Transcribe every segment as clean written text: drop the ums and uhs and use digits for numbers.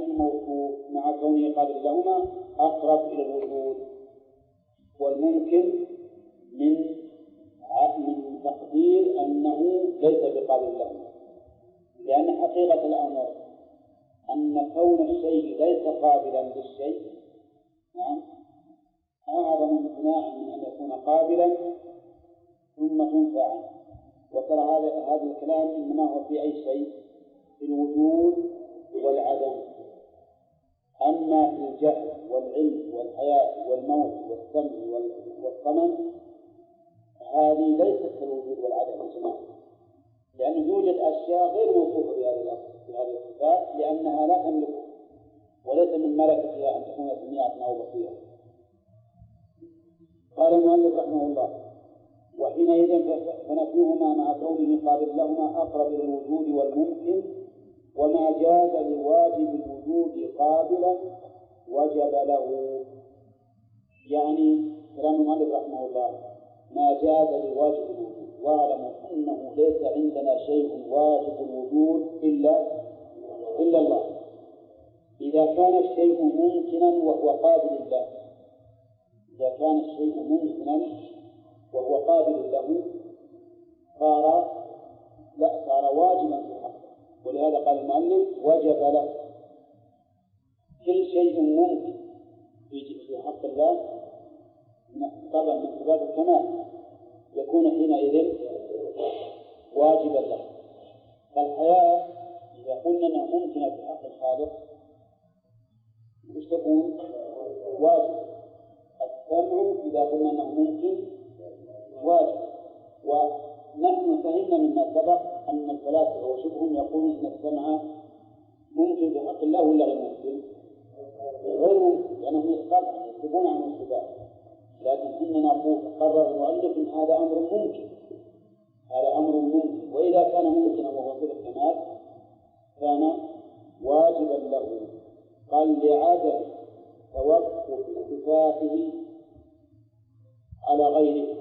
الموصوف مع كونه قابل لهما أقرب إلى الوجود، والممكن من تقدير أنه ليس بقابل لهما، لأن حقيقة الأمر أن كون الشيء ليس قابلا للشيء أعظم امتناعا من أن يكون قابلا ثم تنفى عنه. وترى هذا الكلام إنما هو في أي شيء، في الوجود والعدم. أما في الجهل والعلم والحياة والموت والسمع والصمم هذه ليست كالوجود والعدم يا جماعة، لأنه يوجد أشياء غير موصوفة بهذه الصفات لأنها لا تملكها، وليس من ملكتها أن تكون سميعة أو بصيرة. قال المؤلف رحمه الله: وحينئذ فنفيهما مع كونه قابل لهما أقرب إلى الوجود والممكن، وما جاز لواجب الوجود قابلا وجب له. يعني كلام المؤلف رحمه الله: ما جاز لواجب الوجود، واعلموا أنه ليس عندنا شيء واجب الوجود إلا الله. إذا كان الشيء ممكنا وهو قابل له، إذا كان الشيء ممكنا وهو قابل له صار واجبا في حقه، ولهذا قال المؤلف: وجب له. كل شيء ممكن في حق الله طبعا من صفات الكمال يكون حينئذ واجبا له. فالحياة إذا قلنا أنها ممكنة في حق الخالق مش تكون واجب. السمع إذا قلنا أنه ممكن واجب. ونحن فهمنا مما سبق أن الفلاسفة وشبههم يقولون أن السمع ممكن في حق الله ولا غير ممكن؟ غير ممكن، لأنهم طبعا يكتبون عن الصفات، لكن إننا قرر المؤلف أن هذا أمر ممكن، هذا أمر ممكن، وإذا كان ممكنا وهو صفة الكمال كان واجبا له. قال: لعدم توقف صفاته على غيره.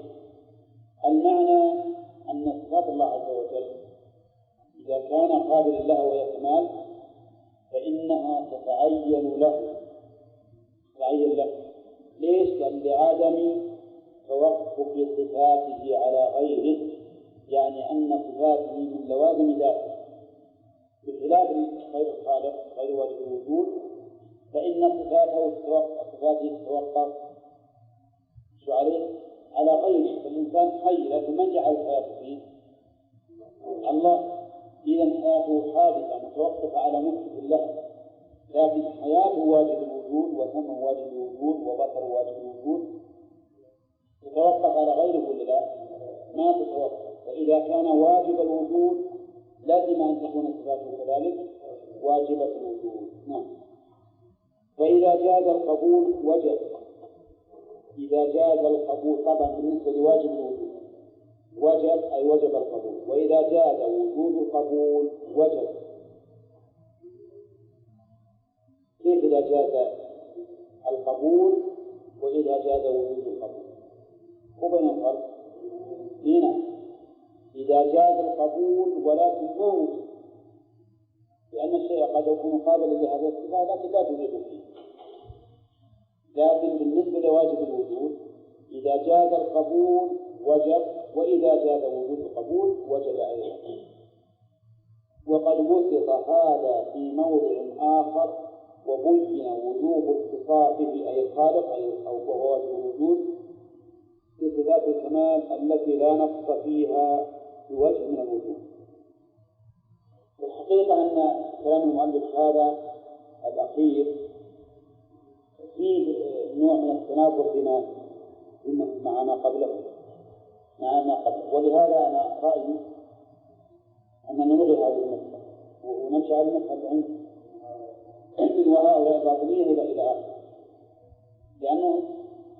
المعنى أن صفات الله عز وجل إذا كان قابلا له وهي كمال فإنها تتعين له. ليش؟ لأن لعدم توقف صفاته على غيره، يعني أن صفاته من لوازم ذاته، بخلاف غير الخالق غير واجب الوجود فإن صفاته تتوقف على غيره. فالإنسان حي، لكن من جعل الحياة فيه؟ الله. إذن حياته حادثة متوقفة على محدث الله، لكن حياته واجب الوجود وسمع واجب الوجود وبصر واجب الوجود. تتوقف على غيره ولا لا؟ ما تتوقف. فإذا كان واجب الوجود لازم أن تكون صفاته كذلك واجبة الوجود. نعم. وإذا جاز القبول وجب. إذا جاز القبول طبعا بالنسبة لواجب الوجود وجب، أي وجب القبول. وإذا جاز وجود القبول وجب. كيف إذا جاز القبول وإذا جاز وجود القبول؟ وبين الفرق هنا: إذا جاز القبول ولكن ما وجد، لأن الشيء قد يكون قابلا لهذه الصفة لكن لا توجد فيه. لكن بالنسبة لواجب الوجود إذا جاز القبول وجب، وإذا جاز وجود القبول وجب أيضا. وقد بسط هذا في موضع آخر وبين وجوب اتصافه أي الخالق أو واجب الوجود بصفات الكمال التي لا نقص فيها بوجه من الوجود. الحقيقة أن كلام المؤلف هذا الأخير فيه نوع من التناقض مع ما قبله، ولهذا أنا رأيي أن نلغي هذه المسألة ونمشي على المسألة عند وهؤلاء الباطنية إلى آخره، لأنه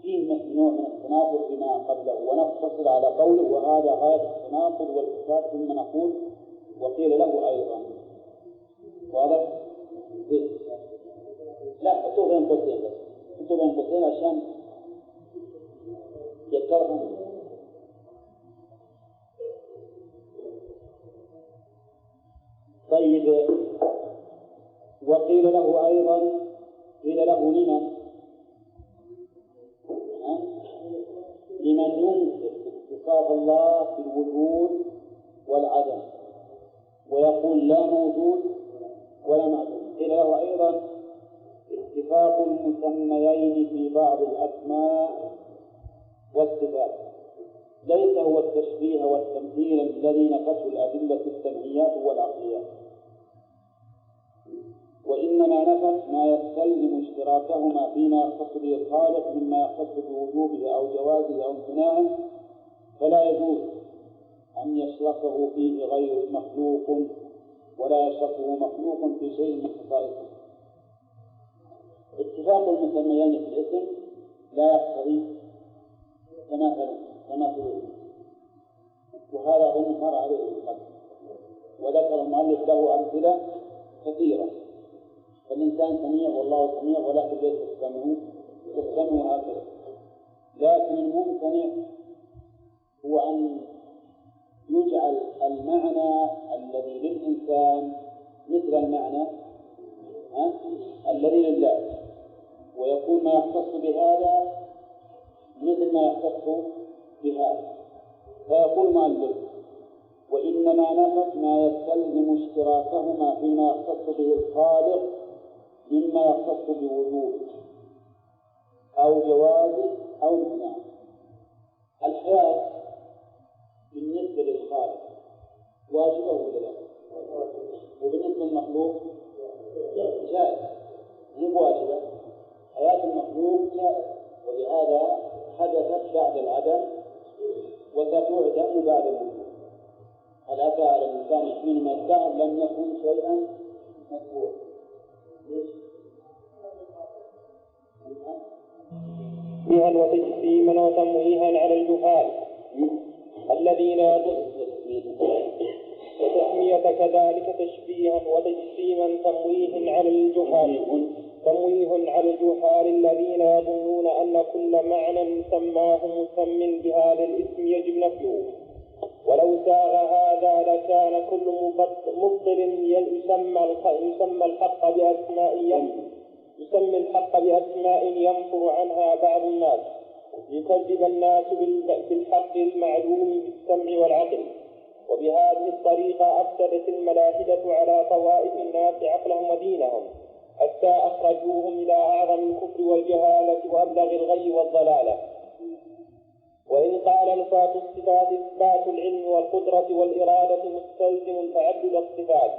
فيه نوع من التناقض بما قبله، ونقتصر على قوله وهذا غاية التناقض والفساد، ثم نقول وقيل له أيضا. واضح؟ لا، حطوه بين قوسين بس، حطوه بين قوسين عشان يذكرهم. طيب، وقيل له أيضا لمن ينكر اتصاف الله بالوجود والعدم ويقول لا موجود ولا معدوم. قيل له أيضا اتفاق المسميين في بعض الأسماء والصفات ليس هو التشبيه والتمثيل الذي نفته الأدلة السمعيات والعقليات، وإنما نفت ما يستلزم اشتراكهما فيما يختص به الخالق مما يختص بوجوبه أو جوازه أو امتناعه، فلا يجوز أن يشركه فيه غير مخلوق ولا يشركه مخلوق في شيء من خصائصه. اتفاق المسميين في الاسم لا يقتضي تماثله، وهذا أظن مر عليه القدر، وذكر المؤلف له أمثلة كثيرة. فالإنسان سميع والله سميع ولكن ليس السمع هكذا، لكن الممتنع هو أن يجعل المعنى الذي للإنسان مثل المعنى الذي لله، ويكون ما يختص بهذا مثل ما يختص بهذا. فيقول المؤلف وإنما نفت ما يستلزم اشتراكهما فيما يختص به الخالق مما يختص بوجوده أو جوازه أو امتناعه. الحياة بالنسبة للخالق واجبة ولا لا؟ وبالنسبة للمخلوق جائز، مو واجبة. حياة المخلوق جائز، ولهذا حدثت بعد العدم وستعدم بعد الوجود. هل أتى على الإنسان حين ما الدهر لم يكن شيئا مذكورا؟ بها وتجسيما وتمويها على الجهال الذين وتسمية كذلك تشبيها وتجسيما تمويه على الجهال الذين يظنون أن كل معنى سماه مسم بهذا الاسم يجب نفيه، ولو ساغ هذا لكان كل مبطل يسمى الحق بأسماء ينفر عنها بعض الناس يكذب الناس بالحق المعلوم بالسمع والعقل. وبهذه الطريقة أفسدت الملاحدة على طوائف الناس عقلهم ودينهم حتى أخرجوهم إلى أعظم الكفر والجهالة وأبلغ الغي والضلالة. وإن قال نفاة الصفات إثبات العلم والقدرة والإرادة مستلزم تعدد الصفات،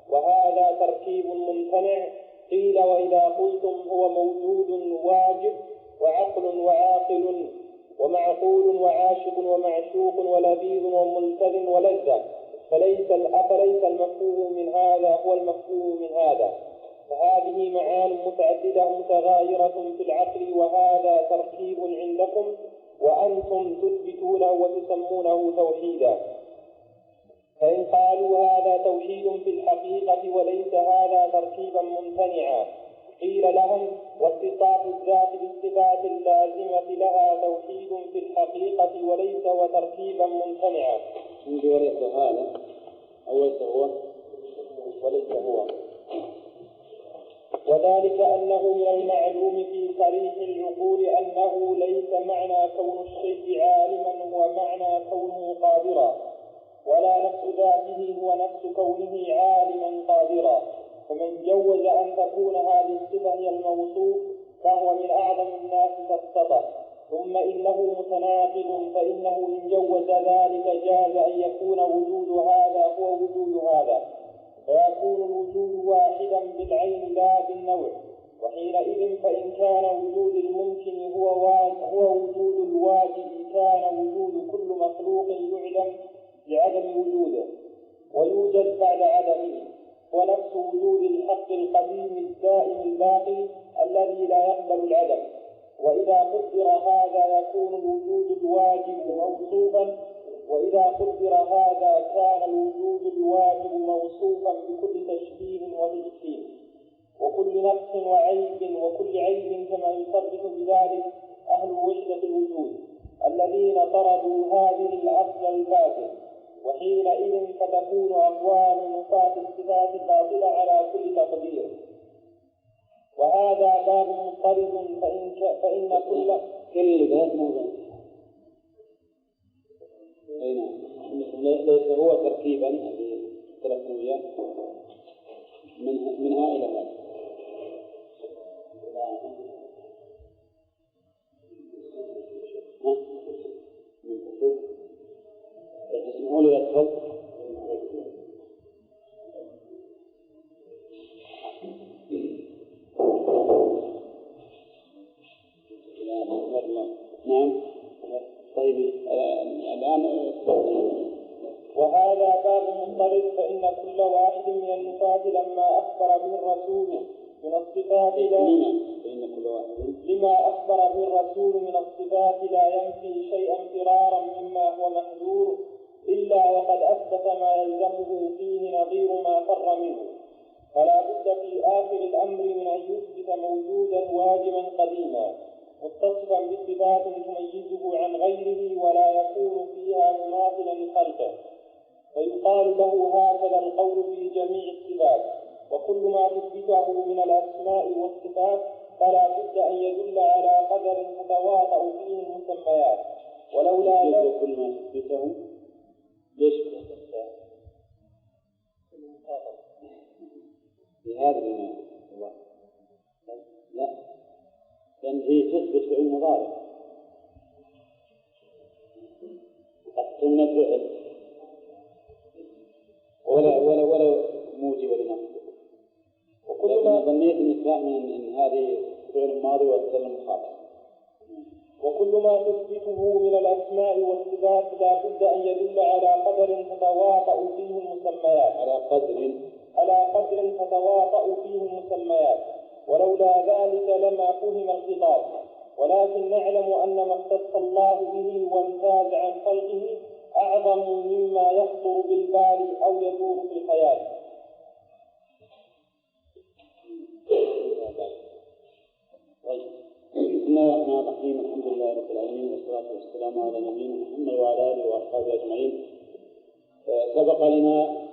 وهذا تركيب ممتنع. قيل وإذا قلتم هو موجود واجب وعقل وعاقل ومعقول وعاشق ومعشوق ولذيذ وملتذ ولذة، فليس المفهوم من هذا هو المفهوم من هذا، فهذه معان متعددة متغايرة في العقل، وهذا تركيب عندكم وأنتم تثبتونه وتسمونه توحيدا. فإن قالوا هذا توحيد في الحقيقة وليس هذا تركيبا ممتنعا، قيل لهم واتصاف الذات بالصفات اللازمة لها توحيد في الحقيقة وليس وتركيبا ممتنعا. وليس هذا أو ليس هو وليس هو، وذلك أنه من المعلوم في صريح العقول أنه ليس معنى كون الشيء عالما هو معنى كونه قادرا، ولا نفس ذاته هو نفس كونه عالما قادرا. فمن جوز أن تكون هذه الصفة هي الموصوف فهو من أعظم الناس تسقطه. ثم إنه متناقض، فإنه إن جوز ذلك جاز أن يكون وجود هذا هو وجود هذا، فيكون الوجود واحدا بالعين لا بالنوع، وحينئذ فإن كان وجود الممكن هو وجود الواجب كان وجود كل مخلوق يعلم لعدم وجوده ويوجد بعد عدمه، ونفس وجود الحق القديم الدائم الباقي الذي لا يقبل العدم. وإذا قدر هذا يكون الوجود الواجب موصوفا، وإذا قدر هذا كان الوجود الواجب موصوفا بكل تشبيه وتجسيم وكل نقص وعيب وكل عيب، كما يصرح بذلك أهل وحدة الوجود الذين طردوا هذه الأصل الباطل. وحينئذ فتكون أقوال نفاة الصفات باطلة على كل تقدير، وهذا باب مضطرد فإن كل باب موضوع. ليس هو تركيبا للثلاثية منها إلى هذا. تسمعوا لي يدخل نعم. طيب الآن وهذا باب مضطرد فإن كل واحد من النفاة لما أخبر به الرسول من الصفات لما أخبر به الرسول من الصفات لا ينفي شيئا فرارا مما هو محذور إلا وقد أثبت ما يلزمه فيه نظير ما فر منه، فلا بد في آخر الأمر من أن يثبت موجودا واجبا قديما متصفا بصفات تميزه عن غيره ولا يكون فيها مماثلا لخلقه، فيقال له هكذا القول في جميع الصفات. وكل ما تثبته من الأسماء والصفات فلا بد أن يدل على قدر تتواطأ فيه المسميات، ولولا ذلك كل ما تثبته ليش بهذا الله لا، لأن هي تثبت فعل مضارع السنة فعل ولا موجب لنفسه. وكل ما ظنيت أن هذه فعل ماضي وتكلم مخاطب. وكل ما تثبته من الأسماء والصفات لا بد أن يدل على قدر تتواطأ فيه المسميات على قدر تتواطأ فيه المسميات، ولولا ذلك لما فهم الخطاب. ولكن نعلم أن ما اختص الله به وامتاز عن خلقه أعظم مما يخطر بالبال أو يدور في الخيال. بسم الله الرحمن الرحيم. الحمد لله رب العالمين والصلاة والسلام على نبينا محمد وعلى آله وأصحابه أجمعين. سبق لنا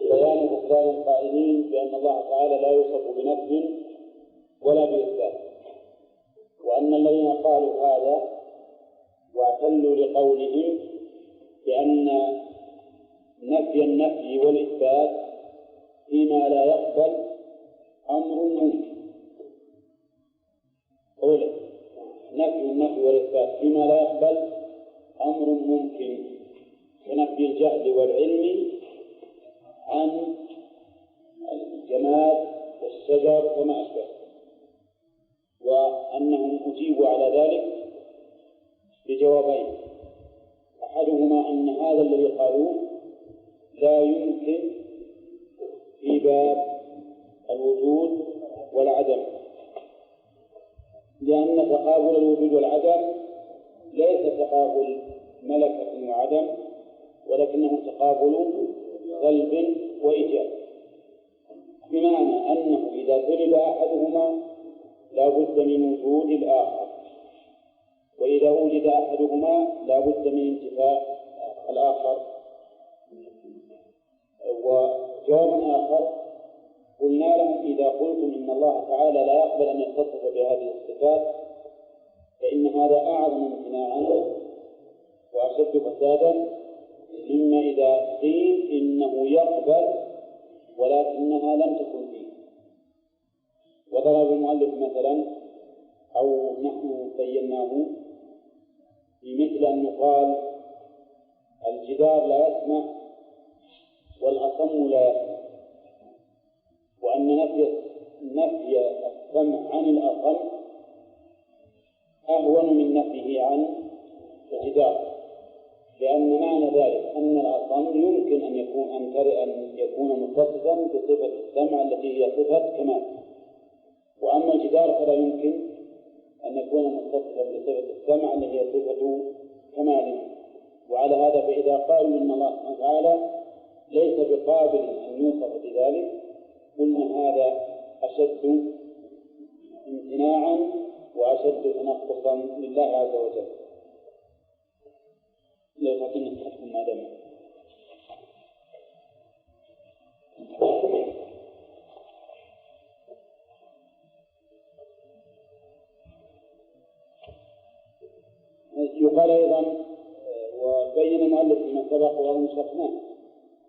بيان بطلان القائلين بأن الله تعالى لا يوصف بنفي ولا بإثبات، وأن الذين قالوا هذا واعتلوا لقولهم بأن نفي النفي والإثبات فيما لا يقبل أمر ممكن. أولا نفي النفي والإثبات فيما لا يقبل أمر ممكن كنفي الجهل والعلم عن الجماد والشجر وما أشبه، وأنهم أجيبوا على ذلك بجوابين: أحدهما أن هذا الذي قالوه لا يمكن في باب الوجود والعدم، لأن تقابل الوجود والعدم ليس تقابل ملكة وعدم، ولكنه تقابل سلب وإيجاب، بمعنى أنه إذا سلب أحدهما لا بد من وجود الآخر، وإذا وجد أحدهما لا بد من انتفاء الآخر. وجواب آخر قلنا لهم: إذا قلتم إن الله تعالى لا يقبل أن يتصف بهذه الصفات فإن هذا أعظم امتناعا وأشد فسادا مما إذا قيل إنه يقبل ولكنها لم تكن فيه. وضرب المؤلف مثلا أو نحن بيناه بمثل أن يقال الجدار لا يسمع والأصم لا يسمع، وأن نفي السمع عن الأصم أهون من نفيه عن الجدار، لأن معنى ذلك أن الأصم يمكن أن يكون متصفا بصفة السمع التي هي صفة كمال، وأما الجدار فلا يمكن أن يكون متصفا بصفة السمع التي هي صفة كمال. وعلى هذا فإذا قالوا إن الله سبحانه وتعالى ليس بقابل أن يوصف بذلك قلنا هذا أشد امتناعا وأشد تنقصا لله عز وجل. لو تعطينا نصحكم ما دام قال أيضا وبين المؤلف فيما سبق وهذا شرحناه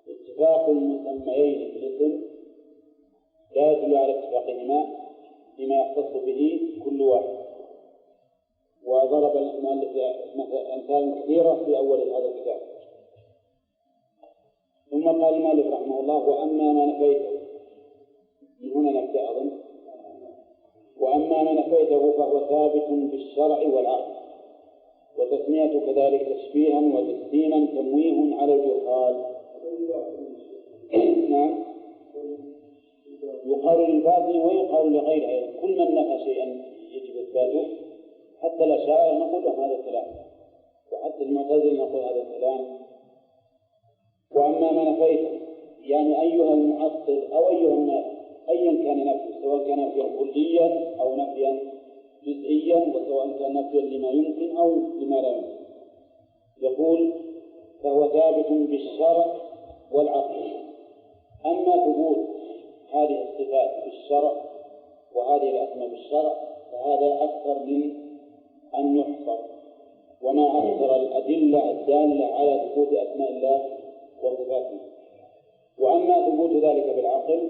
اتفاق المسميين في الاسم لا يدل على اتفاقهما فيما يختص به كل واحد. وضرب المؤلف أمثال كثيرة في أول هذا الكتاب. ثم قال المؤلف رحمه الله وأما ما نفيته، من هنا نبدأ أظن، وأما ما نفيته فهو ثابت بالشرع والعقل، وتسمية كذلك تشبيها وتسليما تمويه على الجهال. نعم، يقال للباطل ويقال لغيره، كل من نفى شيئا يجب إثباته، حتى الأشاعرة نقول هذا الكلام، وحتى المعتزلة نقول هذا الكلام. وأما ما نفيته يعني أيها المعطل أو أيها الناس أيا كان نفيه، سواء كان نفيا كليا أو نفيا جزئيا، وسواء كان نفيا لما يمكن أو لما لا يمكن، يقول فهو ثابت بالشرع والعقل. أما ثبوت هذه الصفات بالشرع وهذه الأسماء بالشرع فهذا أكثر من أن يحصر، وما أكثر الأدلة الدالة على ثبوت أسماء الله وصفاته. وأما ثبوت ذلك بالعقل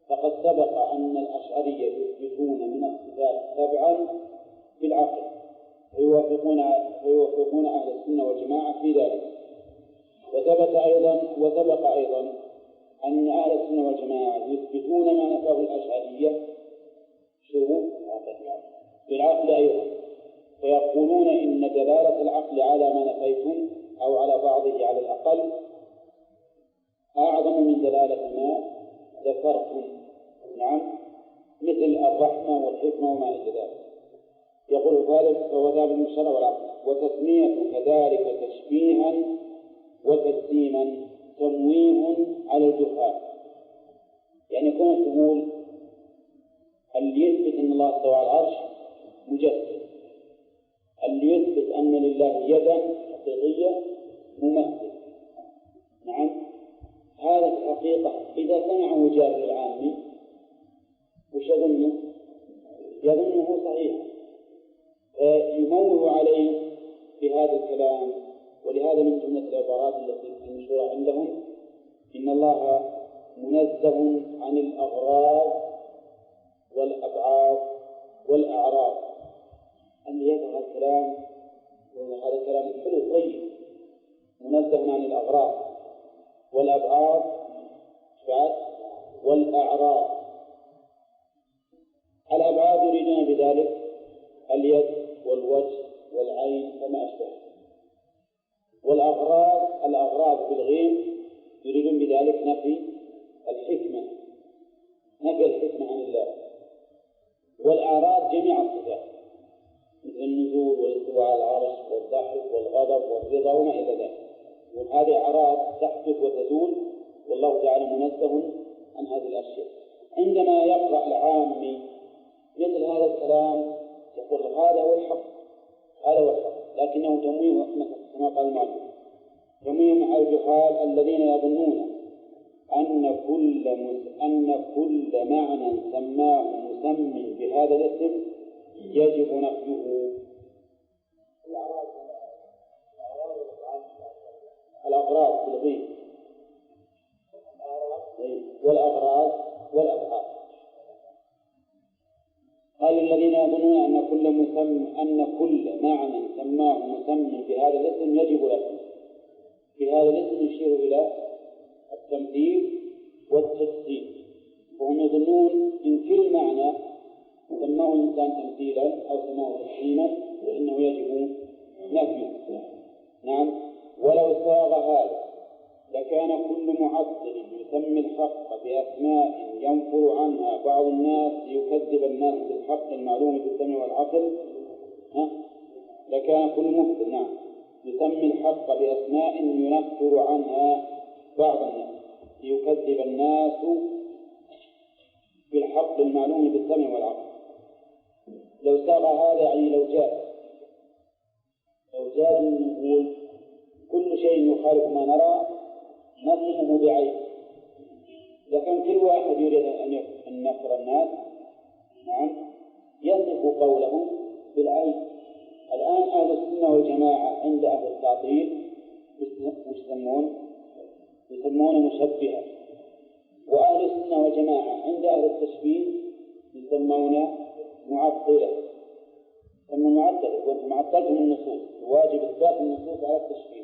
فقد سبق أن الأشعرية يثبتون من الصفات 7 بالعقل، ويوافقون أهل السنة والجماعة في ذلك. وسبق أيضا أن أهل السنة والجماعة يثبتون ما نفاه الأشعرية بالعقل أيضا، فيقولون إن دلالة العقل على ما نفيتم أو على بعضه على الأقل أعظم من دلالة ما ذكرتم. نعم، مثل الرحمة والحكمة وما إلى ذلك. يقول فهو ثابت بالشرع والعقل، وتسمية كذلك تشبيها وتسليما تمويه على الجهال. يعني كون تقول اللي يثبت أن الله استوى على العرش مجسد، اللي يثبت أن لله يدا حقيقية ممثل. نعم، هذا في الحقيقة إذا سمعه جاهل العامي وش يظنه؟ يظنه صحيح، يموه عليه بهذا الكلام. ولهذا من جملة العبارات التي المشهورة عندهم إن الله منزه عن الأغراض والأبعاد والأعراض. أن يفعل الكلام، وهذا الكلام حلو طيب، منزه عن الأغراض والأبعاد والأعراض. الأبعاد يريدون بذلك اليد والوجه والعين وما أشبه، والأغراض بالغين يريدون بذلك نفي الحكمة عن الله. والأعراض جميع الصفات مثل النزول والاستواء على العرش والضحك والغضب والرضا وما إلى ذلك، وهذه أعراض تحدث وتزول، والله تعالى منزه عن هذه الأشياء. عندما يقرأ العامي مثل هذا الكلام يقول هذا هو الحق، لكنه تمويه كما قال المؤلف، تمويه على الجهال الذين يظنون أن كل معنى سماه مسمى بهذا الاسم يجب نفيه. الأغراض بالغين والأغراض والأبعاد. قال الذين يظنون أن كل معنى سماه مسمى بهذا الاسم يجب نفيه. بهذا الاسم يشير إلى التمثيل والتجسيم، وهم يظنون إن كل معنى سماه الإنسان تمثيلا أو سماه تجسيما فإنه يجب نفيه. نعم، ولو ساغ هذا لكان كل معطل يسمي الحق بأسماء ينفر عنها بعض الناس ليكذب الناس بالحق المعلوم بالسمع والعقل. لكان كل مبطل يسمي الحق بأسماء ينفر عنها بعض الناس ليكذب الناس بالحق المعلوم بالسمع والعقل. لو ساغ هذا يعني لو جاء نقول كل شيء يخالف ما نرى نصفه بعيب، لكن كل واحد يريد أن ينفر الناس يصف قوله بالعيب، الآن أهل السنة والجماعة عند أهل التعطيل يسمون مشبهة، وأهل السنة والجماعة عند أهل التشبيه يسمون معطلة. ثم معطل يكون معطلة من النصوص، واجب إثبات النصوص على التشبيه.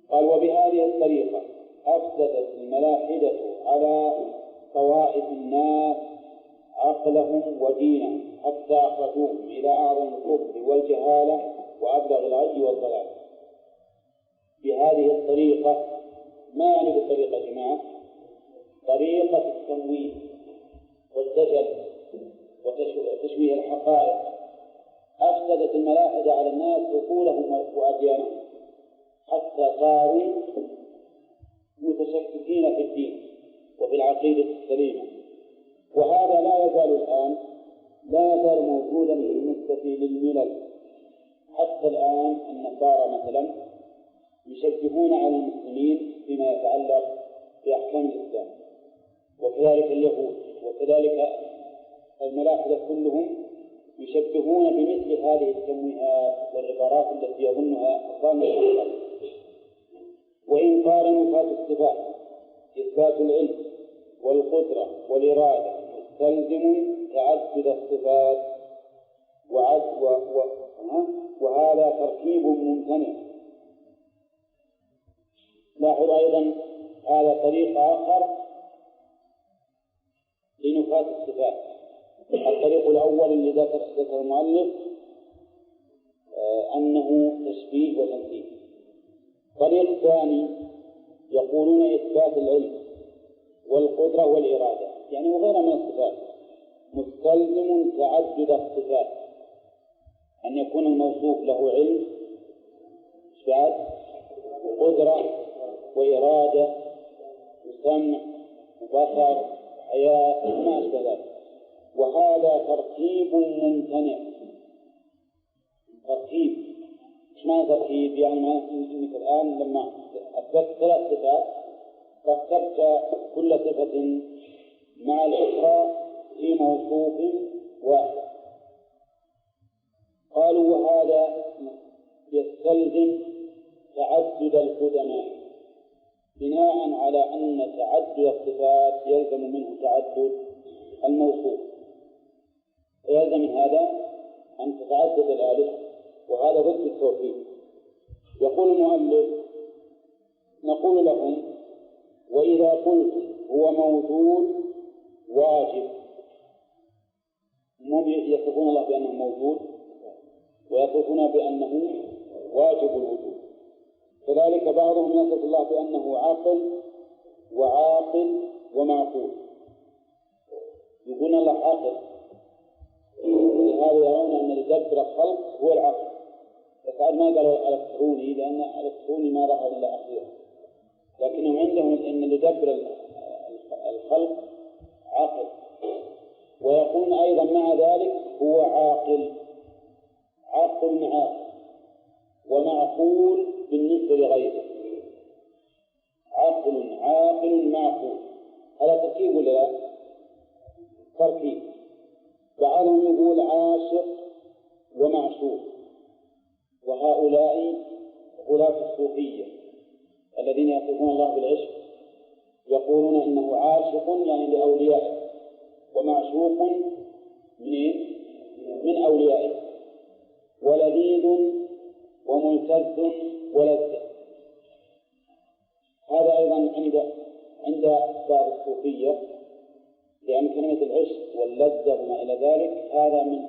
قال وبهذه الطريقة أفسدت الملاحدة على طوائف الناس عقلهم ودينهم حتى أخرجوهم إلى أعظم الكفر والجهالة وأبلغ الغي والضلال. بهذه الطريقة، ما يعني بالطريقة يا جماعة؟ طريقة التمويه والدجل وتشويه الحقائق. أفسدت الملاحدة على الناس عقولهم وأديانهم حتى صاروا متشككين في الدين وفي العقيدة السليمة. وهذا لا يزال موجودا بالنسبة للملل. حتى الآن النصارى مثلا يشبهون على المسلمين فيما يتعلق بأحكام الإسلام، وكذلك اليهود، وكذلك الملاحدة كلهم يشبهون بمثل هذه التمويهات والعبارات التي يظنها ظن الحق. وإن قارنوا فات الصفات إثبات العلم والقدرة والإرادة مستلزم تعدد الصفات وهذا تركيب ممتنع. لاحظ أيضا هذا طريق آخر لنفاة الصفات. الطريق الأول الذي ذكر المؤلف أنه تشبيه وتمثيل. طريق ثاني يقولون إثبات العلم والقدرة والإرادة، يعني وغيرها من الصفات مستلزم تعدد الصفات، أن يكون الموصوف له علم وقدرة وإرادة وسمع وبصر وحياة وما أشبه ذلك. وهذا تركيب ممتنع. تركيب إيش معنى تركيب؟ يعني أنك الآن لما أثبت 3 صفات ركبت كل صفة مع الأخرى في موصوف واحد. قالوا وهذا يستلزم تعدد القدماء بناء على أن تعدد الصفات يلزم منه تعدد الموصوف، ويلزم من هذا أن تتعدد الآلهة، وهذا ضد التوحيد. يقول المؤلف نقول لهم وإذا قلتم هو موجود واجب، هم يصفون الله بأنه موجود ويصفون بأنه واجب الوجود، كذلك بعضهم يصف الله بأنه عاقل وعاقل ومعقول. يقولون الله عاقل، لهذا يرون أن يدبر الخلق هو العقل. فسعد ما قالوا الكتروني لأن الكتروني ما ظهر إلا أخيرا، لكنهم عندهم أن يدبر الخلق عقل، ويقول أيضا مع ذلك هو عاقل ومعقول بالنسبة لغيره. عاقل معقول، هذا تركيب ولا لا؟ تركيب. بعضهم يقول عاشق ومعشوق، وهؤلاء غلاة الصوفية الذين يصفون الله بالعشق يقولون إنه عاشق يعني لأوليائه، ومعشوق من أوليائه، ولذيذ وملتذ ولذة. هذا أيضا عند بعض الصوفية، لأن كلمة العشق واللذة وما إلى ذلك هذا من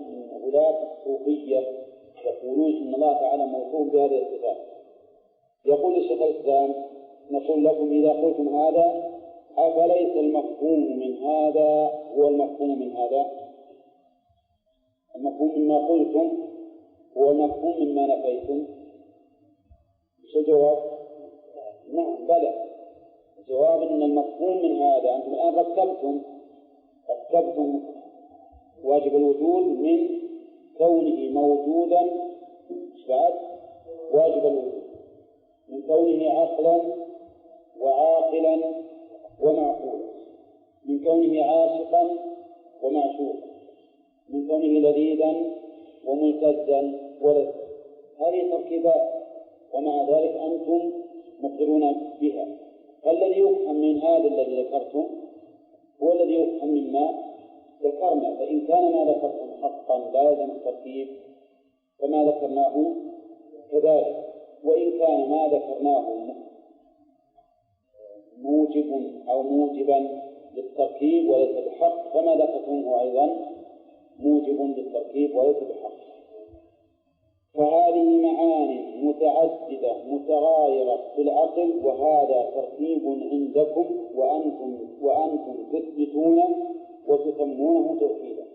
غلاة الصوفية، يقولون إن الله تعالى موصوف بهذه الصفات. يقول الشيخ الإسلام نقول لكم إذا قلتم هذا أفليس المفهوم من هذا هو المفهوم من هذا؟ المفهوم مما قلتم هو المفهوم مما نفيتم. شو الجواب؟ نعم بلى. الجواب أن المفهوم من هذا أنتم الآن ركبتم واجب الوجود من كونه موجودا بعد واجب الوجود، من كونه عقلا وعاقلا ومعقولا، من كونه عاشقا ومعشوقا، من كونه لذيذا وملتزا ولد، هذه تركيبات، ومع ذلك أنتم مقرون بها. فالذي يفهم من هذا الذي ذكرتم هو الذي يفهم مما ذكرنا. فإن كان ما ذكرتم حقا لا يلزم التركيب فما ذكرناه كذلك، وإن كان ما ذكرناه موجب أو موجبا للتركيب وليس بحق فما ذكرتمه أيضا موجب للتركيب وليس بحق. فهذه معاني متعددة متغايرة في العقل، وهذا تركيب عندكم وأنتم تثبتون وتسمونه توحيدا.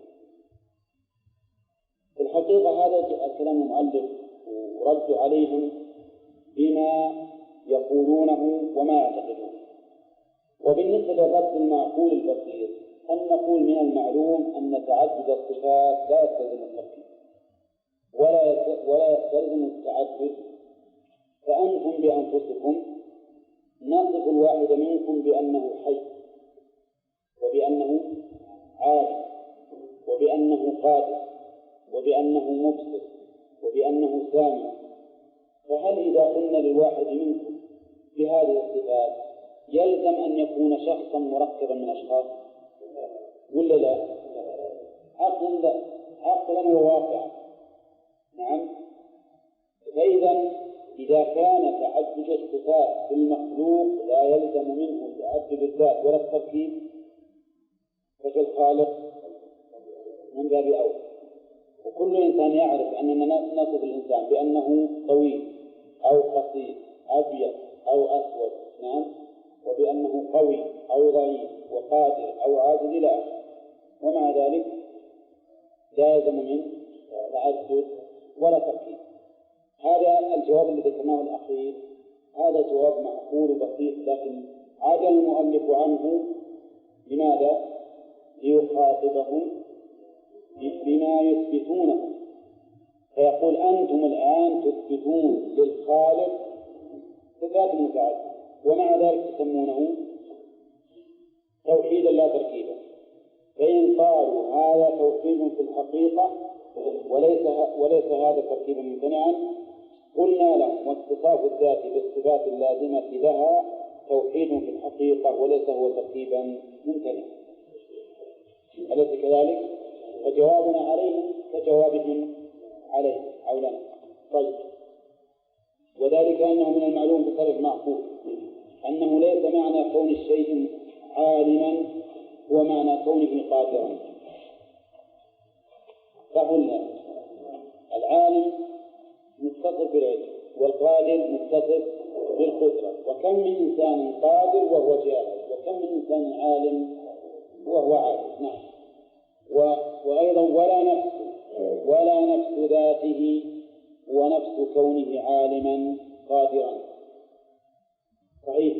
في الحقيقة هذا الكلام المؤلف ورد عليهم بما يقولونه وما يعتقدونه. وبالنسبة للرد المعقول البسيط أن نقول من المعلوم أن تعدد الصفات لا يستلزم التركيب ولا يستلزم التعدد. فأنتم بأنفسكم نصف الواحد منكم بأنه حي وبأنه عالم وبأنه قادر وبأنه مبصر وبأنه سامع. فهل إذا قلنا للواحد منكم بهذه الصفات يلزم أن يكون شخصا مركبا من أشخاص ولا لا؟ عقلا وواقعا. نعم. فإذا إذا كان تعدد الصفات في المخلوق لا يلزم منه تعدد الذات ولا التركيب ففي الخالق من باب أولى. وكل إنسان يعرف أننا نصف الإنسان بأنه طويل أو قصير أبيض أو أسود، نعم، وبأنه قوي أو ضعيف وقادر أو عاجز إلى آخره، ومع ذلك لا يلزم منه تعدد ولا تركيب. هذا الجواب الذي ذكرناه الأخير هذا جواب معقول بسيط، لكن عجل المؤلف عنه. لماذا؟ ليخاطبهم بما يثبتونه، فيقول أنتم الآن تثبتون للخالق صفات متعددة ومع ذلك تسمونه توحيدا لا تركيبا. فإن قالوا هذا توحيد في الحقيقة وليس هذا تركيبا ممتنعا قلنا لهم واتصاف الذات بالصفات اللازمة لها توحيد في الحقيقة وليس هو تركيبا ممتنعا. أليس كذلك؟ فجوابنا عليهم كجوابهم عليه أو لنا. طيب، وذلك أنه من المعلوم بصرف معقول أنه ليس معنى كون الشيء عالما هو معنى كونه قادرا. فقلنا العالم متصف بالعلم والقادر متصف بالقدرة، وكم من إنسان قادر وهو جاهل وكم من إنسان عالم وهو عاجز. نعم. وأيضا ولا نفس ذاته ونفس كونه عالما قادرا. صحيح،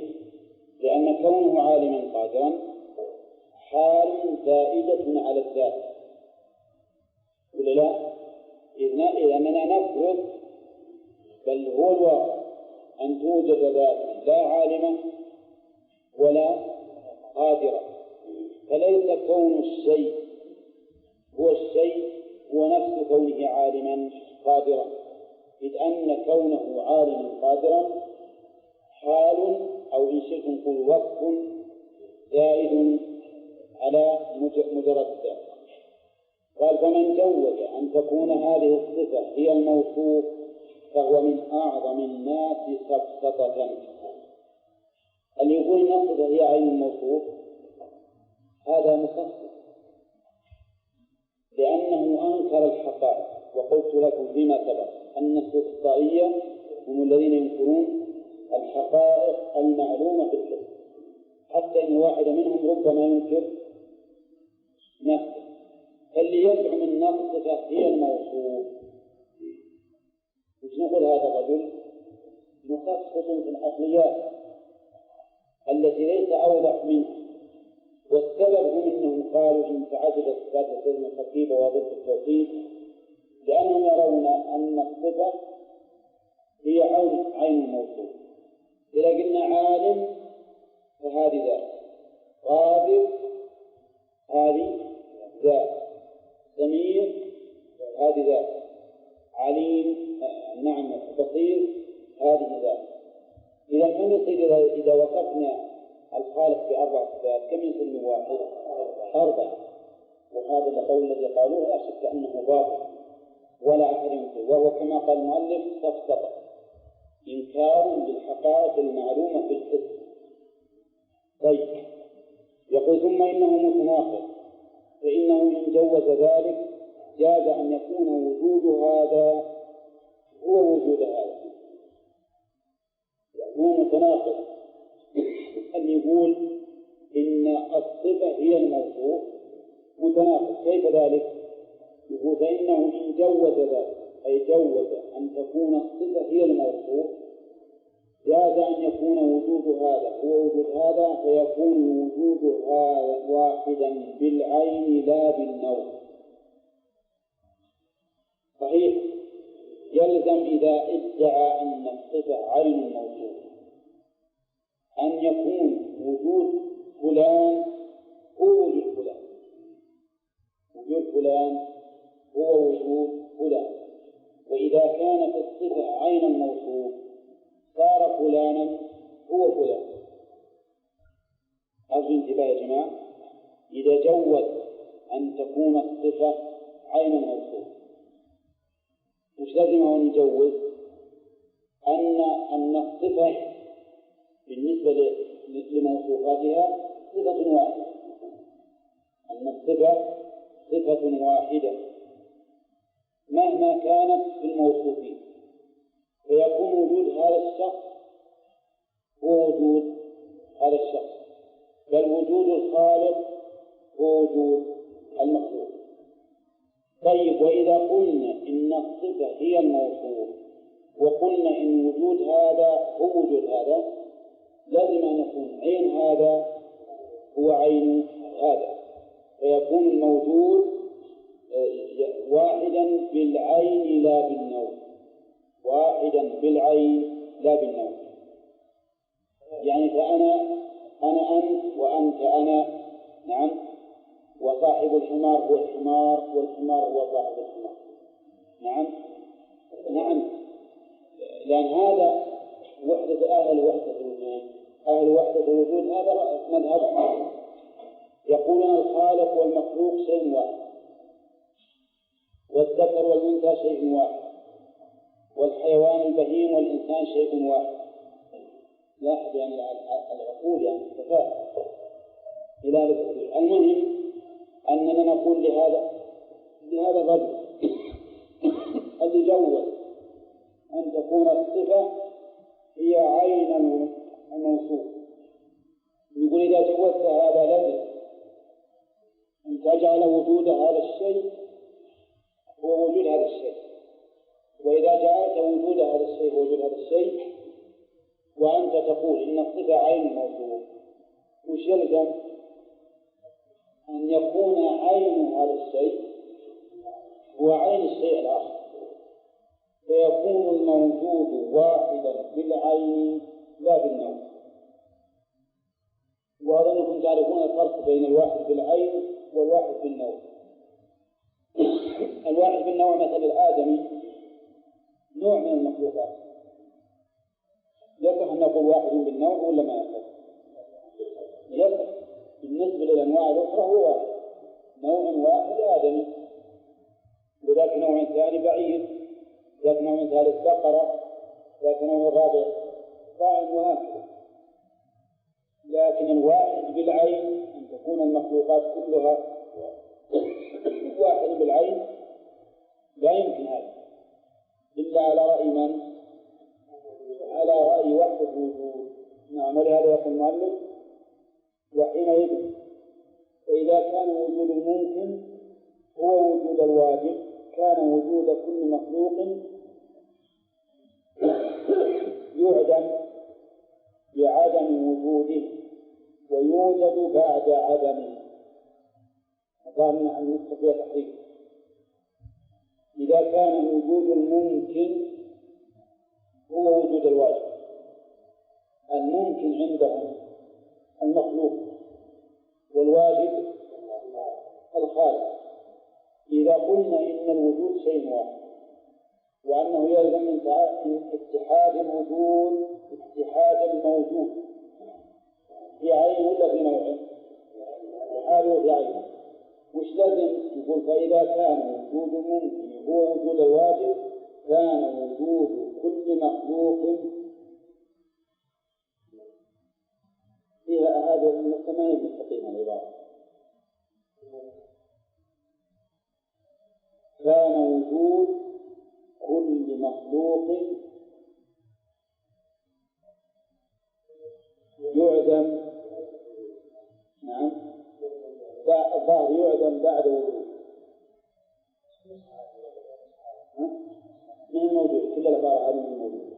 لأن كونه عالما قادرا حال زائدة على الذات ولا لا؟ إذ أننا نفرض بل هو الواقع أن توجد ذات لا عالمة ولا قادرة، فليس كون الشيء هو الشيء هو نفس كونه عالما قادرا، إذ أن كونه عالما قادرا حال أو إن شئتم نقول وصف زائد على مجرد الذات. قال فمن جوز أن تكون هذه الصفة هي الموصوف فهو من أعظم الناس سفسطة. اللي يقول أن الصفة هي عين الموصوف هذا مخصص، لأنه أنكر الحقائق. وقلت لكم فيما سبق أن السفسطائية هم الذين ينكرون الحقائق المعلومة في الحس، حتى إن واحد منهم ربما ينكر نفسه. فاللي يزعم أن الصفة هي الموصوف مش نقول هذا الرجل مخصص في العقليات التي ليس أوضح منها. والسبب هم أنهم قالوا إن تعدد الصفات لتلزم التركيب وضد التوحيد، لأنهم يرون أن الصفة هي عين الموصوف. إذا قلنا عالم فهذه ذات، قادر هذه ذات، سميع هذه ذات، عليم، نعم بصير، هذه ذات. إذا كم يصير إذا وصفنا الخالق بأربع صفات كم يصير من واحد؟ 4. وهذا القول الذي قالوه لا شك أنه باطل ولا أحد ينكر، وهو كما قال المؤلف سفسطة، إنكار للحقائق المعلومة في الحس. طيب، يقول ثم إنه متناقض، فإنه إن جوز ذلك جاز أن يكون وجود هذا هو وجود هذا. يعني هو متناقض أن يقول إن الصفة هي الموصوف، متناقض. كيف ذلك؟ يقول فإنه إن جوز ذلك، أي جوز أن تكون الصفة هي الموصوف، جاز أن يكون وجود هذا هو وجود هذا، فيكون وجود هذا واحدا بالعين لا بالنوع. صحيح، يلزم إذا ادعى أن الصفة عين الموصوف أن يكون وجود فلان هو وجود فلان، وجود فلان هو وجود فلان. وإذا كانت الصفة عين الموصوف صار فلانا هو فلان. أرجو انتباه يا جماعة، إذا جوز أن تكون الصفة عين الموصوف وش لازم أن نجوز؟ أن الصفة بالنسبة لموصوفاتها صفة واحدة، أن الصفة صفة واحدة مهما كانت في الموصوفين، فيكون وجود هذا الشخص هو وجود هذا الشخص، بل وجود الخالق هو وجود المخلوق. طيب، وإذا قلنا إن الصفة هي الموصوف وقلنا إن وجود هذا هو وجود هذا، لازم أن يكون عين هذا هو عين هذا، فيكون الموجود واحدا بالعين لا بالنوع، واحدا بالعين لا بالنوع. يعني فأنا أنت وأنت أنا، نعم، وصاحب الحمار هو الحمار والحمار هو صاحب الحمار، نعم، لأن هذا وحدة أهل وحدة الوجود. أهل وحدة الوجود هذا مذهب، يقولون الخالق والمخلوق شيء واحد، والذكر والأنثى شيء واحد، والحيوان البهيم والإنسان شيء واحد. لاحظ يعني العقول يعني تفاهم إلى العقول. المهم أننا نقول لهذا الرجل الذي جوز أن تكون الصفة هي عين الموصوف، يقول إذا جوزت هذا لازم أن تجعل وجود هذا الشيء هو وجود هذا الشيء. وإذا جعلت وجود هذا الشيء هو وجود هذا الشيء وأنت تقول إن الصفة عين الموصوف، وش يلزم؟ أن يكون عين هذا الشيء هو عين الشيء الآخر، فيكون الموجود واحدا بالعين لا بالنوع. وأظنكم تعرفون الفرق بين الواحد بالعين والواحد بالنوع. الواحد بالنوع مثل الآدمي نوع من المخلوقات، يصح أن نقول واحد بالنوع ولا ما يصح؟ يصح. بالنسبة للأنواع الأخرى هو واحد، نوع واحد آدمي، وذاك نوع ثاني بعيد، ذاك نوع ثالث بقرة، ذاك نوع رابع صاعد، وهكذا. لكن الواحد بالعين أن تكون المخلوقات كلها واحد بالعين لا يمكن هذا إلا على رأي من؟ على رأي وحدة الوجود. نعم، ولهذا يقول المؤلف وحينئذ فإذا كان وجود الممكن هو وجود الواجب كان وجود كل مخلوق يعدم بعدم وجوده ويوجد بعد عدمه. ظن أن نستطيع تحريك. إذا كان وجود الممكن هو وجود الواجب، الممكن عندهم المخلوق والواجب الخالق. إذا قلنا إن الوجود شيء واحد وأنه يلزم من اتحاد الوجود اتحاد الموجود في عين ولا في نوع؟ حاله في عين. وش لازم يقول؟ فإذا كان وجود ممكن هو وجود الواجب كان وجود كل مخلوق فيها هذا الثمانية المستقيمة العبارة. كان وجود كل مخلوق يعدم، نعم الظاهر يعدم بعد وجود، من موجود، كل العبارة هذه من موجود.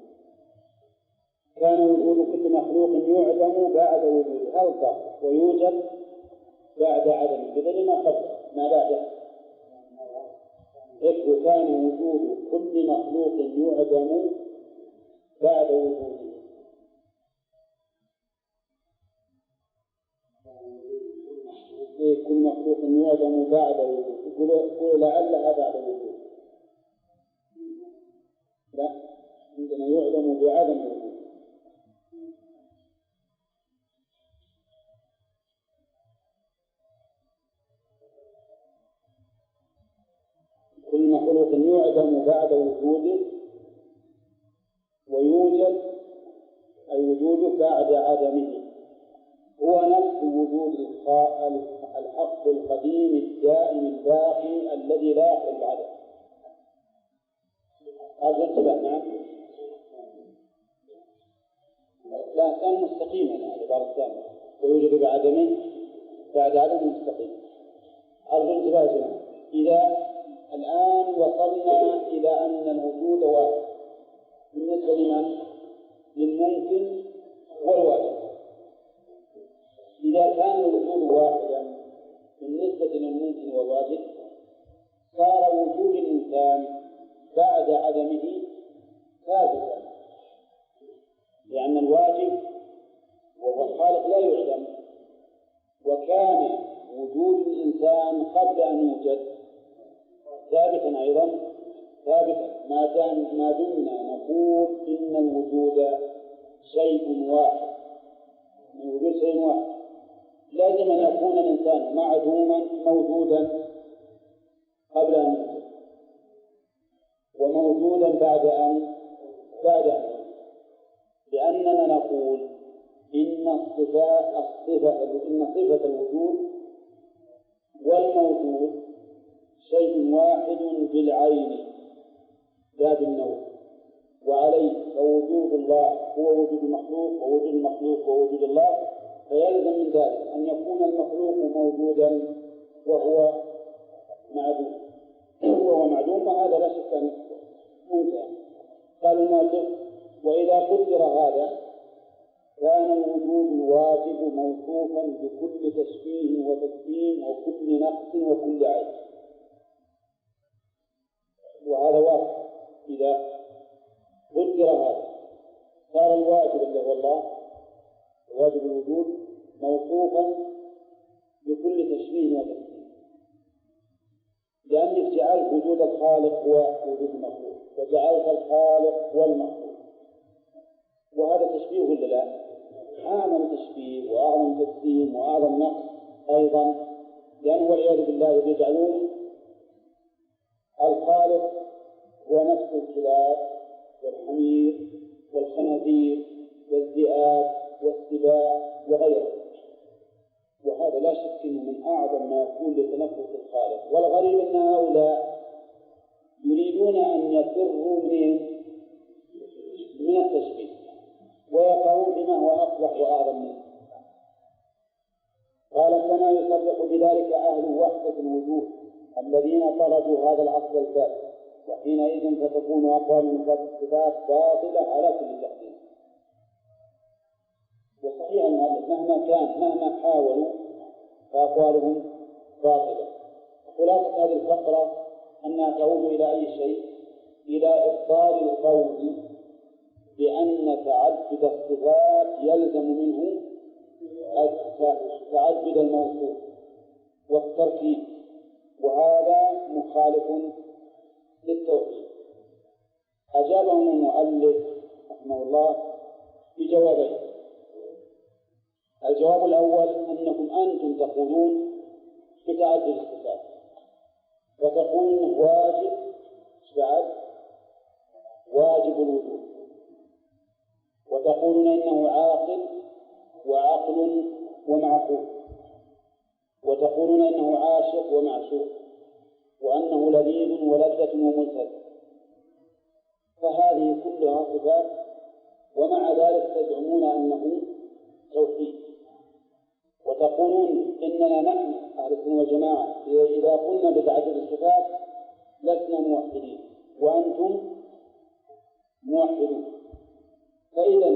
كان وجود كل مخلوق يعدم بعد وجوده، هذا الظاهر، ويوجد بعد عدمه، بدل ما قبل ما بعده. كان وجود كل مخلوق يعدم بعد وجوده. كل مخلوق يعدم بعد وجوده، يقول لعلها بعد وجوده، لا، عندنا يعدم بعدم وجوده. كل مخلوق يعدم بعد وجوده ويوجد أي وجوده بعد عدمه، هو نفس وجود الحق القديم الدائم الباقي الذي لا يحل العدم. هذا انتبه. نعم، لا كان مستقيما العبارة الثانية، ويوجد بعدمه بعد عدم مستقيم. أرجو انتباه يا جماعة. إذا الآن وصلنا إلى أن الوجود واحد بالنسبة لمن؟ للممكن والواجب. إذا كان الوجود واحدا بالنسبة للممكن والواجب صار وجود الإنسان بعد عدمه ثابتا، لأن الواجب وهو الخالق لا يعدم، وكان وجود الإنسان قبل أن يوجد ثابتا أيضا ثابتا. ما دمنا نقول إن الوجود شيء واحد، الوجود شيء واحد، لازم أن يكون الإنسان معدوما موجودا قبل أن يوجد، وموجودا بعد أن يوجد، لأننا نقول إن صفة الوجود والموجود شيء واحد بالعين لا بالنوع، وعليه فوجود الله هو وجود المخلوق، ووجود المخلوق هو وجود الله، فيلزم من ذلك أن يكون المخلوق موجودا وهو معدوم، وهذا لا شك أن منتهى. قال المؤلف: وإذا قدر هذا كان الوجود الواجب موصوفا بكل تشبيه وتقسيم وكل نقص وكل عيب، وهذا واضح. إذا قدر هذا صار الواجب الذي هو الله واجب الوجود موصوفا بكل تشبيه وتقسيم، لأنك جعلت وجود الخالق هو وجود المخلوق، وجعلت الخالق والمخلوق، وهذا تشبيه ولا لا؟ أعظم تشبيه وأعظم تقسيم وأعظم نقص أيضا، لأنه والعياذ بالله يجعلون الخالق هو نفس الكلاب والحمير والخنازير والذئاب والسباع وغيره، وهذا لا شك أنه من أعظم ما يكون لتنفس الخالق. والغريب أن هؤلاء يريدون أن يفروا من التشبيه ويقعون بما هو أقبح وأعظم منه. قال: كما يصدق بذلك أهل وحدة الوجود الذين طردوا هذا الأصل الفاسد، وحينئذ فتكون أقوال المفسرات باطلة على كل تحديد. وصحيح المؤلف مهما حاولوا فأقوالهم باطلة. خلاصة هذه الفقرة أنها تعود إلى أي شيء؟ إلى إبطال القول بأن تعدد الصفات يلزم منه تعدد الموصوف والتركيب، وهذا مخالف للتوحيد. أجابهم المؤلف رحمه الله بجوابين. الجواب الأول أنكم أنتم تقولون بتعدد الصفات، وتقولون إنه واجب بعد واجب الوجود، وتقولون إنه عاقل وعقل ومعقول، وتقولون إنه عاشق ومعشوق، وأنه لذيذ ولذة وملتذ. فهذه كلها صفات، ومع ذلك تزعمون أنه توحيد، وتقولون إننا نحن أهل السنة والجماعة إذا قلنا بتعدد الصفات لسنا موحدين وأنتم موحدون. فإذا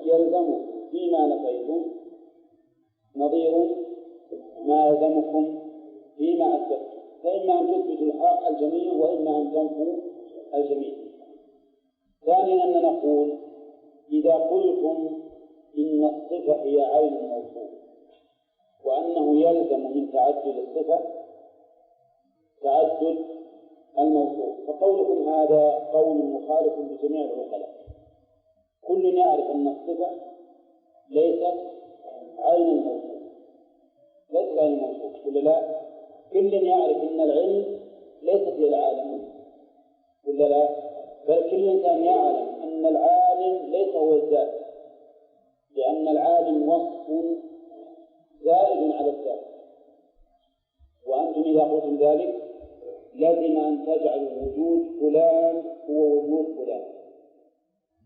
يلزم فيما نفيتم نظير ما يلزمكم فيما أثبتم، فإما أن تثبتوا الحق الجميع وإما أن تنفوا الجميع. ثانيا أن نقول إذا قلتم إن الصفة هي عين الموصوف وأنه يلزم من تعدد الصفة تعدد الموصوف، فقولكم هذا قول مخالف بجميع العقلاء. كل يعرف أن الصفة ليست عين الموصوف، ليست عين الموصوف، ولا لا؟ كل يعرف أن العلم ليست هي العالم، ولا لا؟ بل كل إنسان يعلم أن العالم ليس هو الذات، لأن العالم وصف زائد على الذات. وأنتم إذا قلتم ذلك لازم أن تجعلوا وجود فلان هو وجود فلان،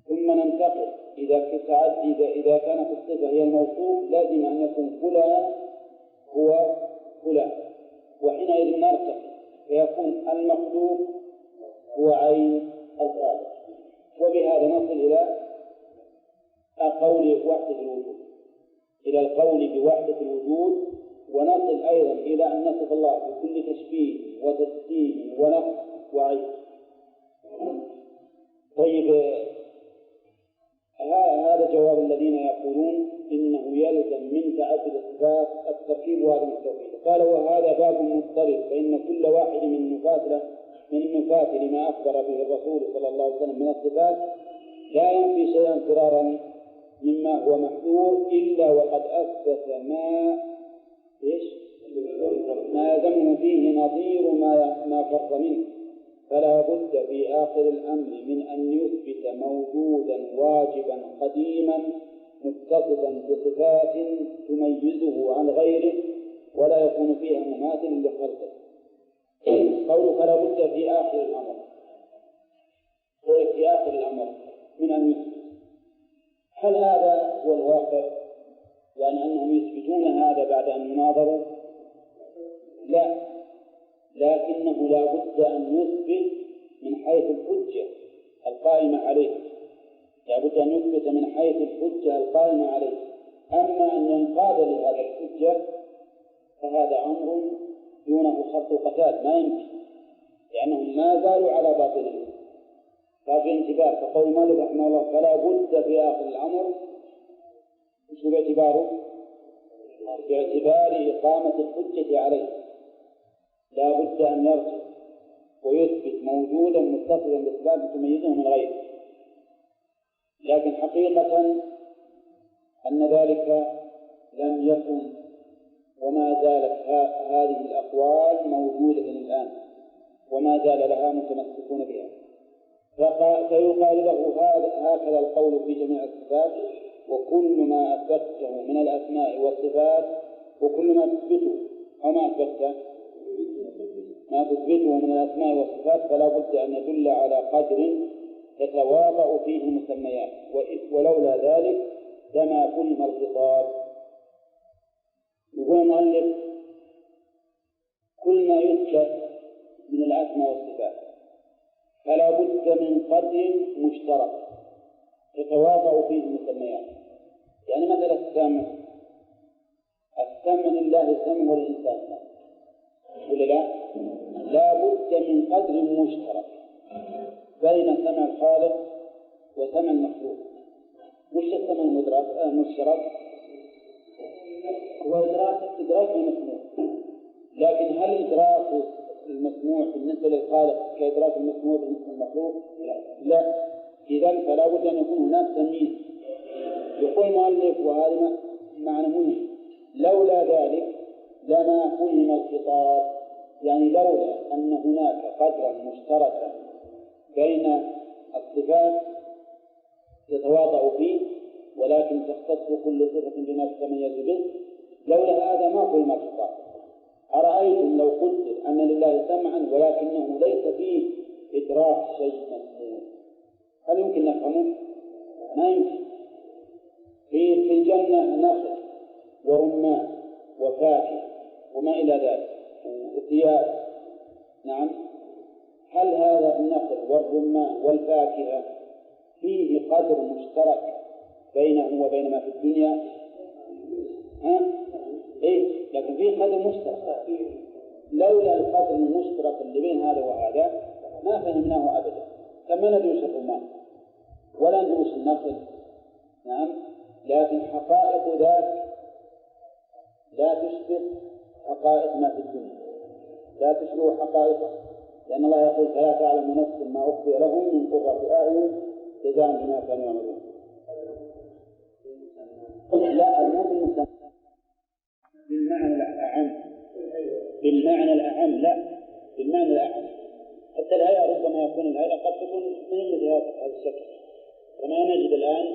ثم ننتقل إذا كانت الصفة هي الموصوف لازم أن يكون فلان هو فلان، وحينئذ نرتقي فيكون المخلوق هو عين الخالق. وبهذا نصل إلى قول وحدة الوجود، إلى القول بوحدة الوجود، ونصل أيضا إلى أن نصف الله بكل تشبيه وتجسيم ونقص وعيب. طيب، هذا جواب الذين يقولون إنه يلزم من تعدد الصفات التركيب وعدم التوحيد. قال وهذا باب مضطرب، فإن كل واحد من النفاة لما أخبر به الرسول صلى الله عليه وسلم من الصفات لا ينفي شيئا فرارا مما هو محذور إلا وقد أثبت ما يلزمه فيه نظير ما فر منه، فلا بد في آخر الأمر من أن يثبت موجودا واجبا قديما متصفا بصفات تميزه عن غيره ولا يكون فيها مماثل لخلقه. قوله فلا بد في آخر الأمر، في آخر الأمر من أن يثبت. هل هذا هو الواقع؟ يعني أنهم يثبتون هذا بعد أن يناظروا؟ لا، لكنه لا بد أن يثبت من حيث الحجة القائمة عليه، لا بد أن يثبت من حيث الحجة القائمة عليه. أما أن ينقاد لهذا الحجة فهذا أمر دونه خط قتال، ما يمكن، لأنهم ما زالوا على باطلهم. ففي انتباه، فقول مالك رحمه الله فلا بد في آخر الأمر، شو باعتباره؟ باعتبار إقامة الحجة عليه، لا بد أن يرجع ويثبت موجودا متصلا بأسباب تميزه من غيره. لكن حقيقة أن ذلك لم يكن، وما زالت هذه الأقوال موجودة الآن، وما زال لها متمسكون بها. فيقال له هكذا القول في جميع الصفات، وكل ما أثبته من الأسماء والصفات، وكل ما تثبته أو ما تثبته من الأسماء والصفات فلا بد أن يدل على قدر تتواطأ فيه المسميات، ولولا ذلك لما فهم الخطاب. يقول المؤلف كل ما يثبت من الأسماء والصفات فلا بد من قدر مشترك تتواطأ فيه المسميات. يعني مثلا السمع لله سمع وللإنسان، ولا لا بد من قدر مشترك بين سمع الخالق وسمع المخلوق. مش السمع المشترك هو إدراك المسموع، لكن هل إدراك المسموع بالنسبة للخالق كإدراك المسموع بالنسبة للمخلوق؟ لا. إذن فلا بد أن يكون هناك تمييز. يقول المؤلف وهذا معنى مهم: لولا ذلك لما فهم الخطاب، يعني لولا أن هناك قدرا مشتركا بين الصفات يتواضع فيه ولكن تختص كل صفة بما تتميز به، لولا هذا ما فهم الخطاب. أرأيتم لو قلت أن لله سمعا ولكنه ليس فيه إدراك شيء مسموع، هل يمكن نفهمه؟ ما يمكن. في الجنة نخل ورمان وفاكهة وما إلى ذلك وثياب، نعم، هل هذا النخل والرمان والفاكهة فيه قدر مشترك بينه وبين ما في الدنيا؟ إيه، لكن فيه قدر مشترك. لولا القدر المشترك اللي بين هذا وهذا ما فهمناه أبدا. كما ندرس الرمان ولا ندرس النخل، نعم، لكن حقائق ذلك لا تشبه حقائق ما في الدنيا، لا تشبه حقائقه، لأن الله يقول: فلا تعلم نفس ما أخفي لهم من قرة أعين جزاء بما كانوا يعملون. لا، الموضوع بالمعنى الأعم، بالمعنى الأعم، لا بالمعنى الأعم. حتى الهيئة ربما يكون الهيئة قد تكون من مثل هذا الشكل، كما نجد الآن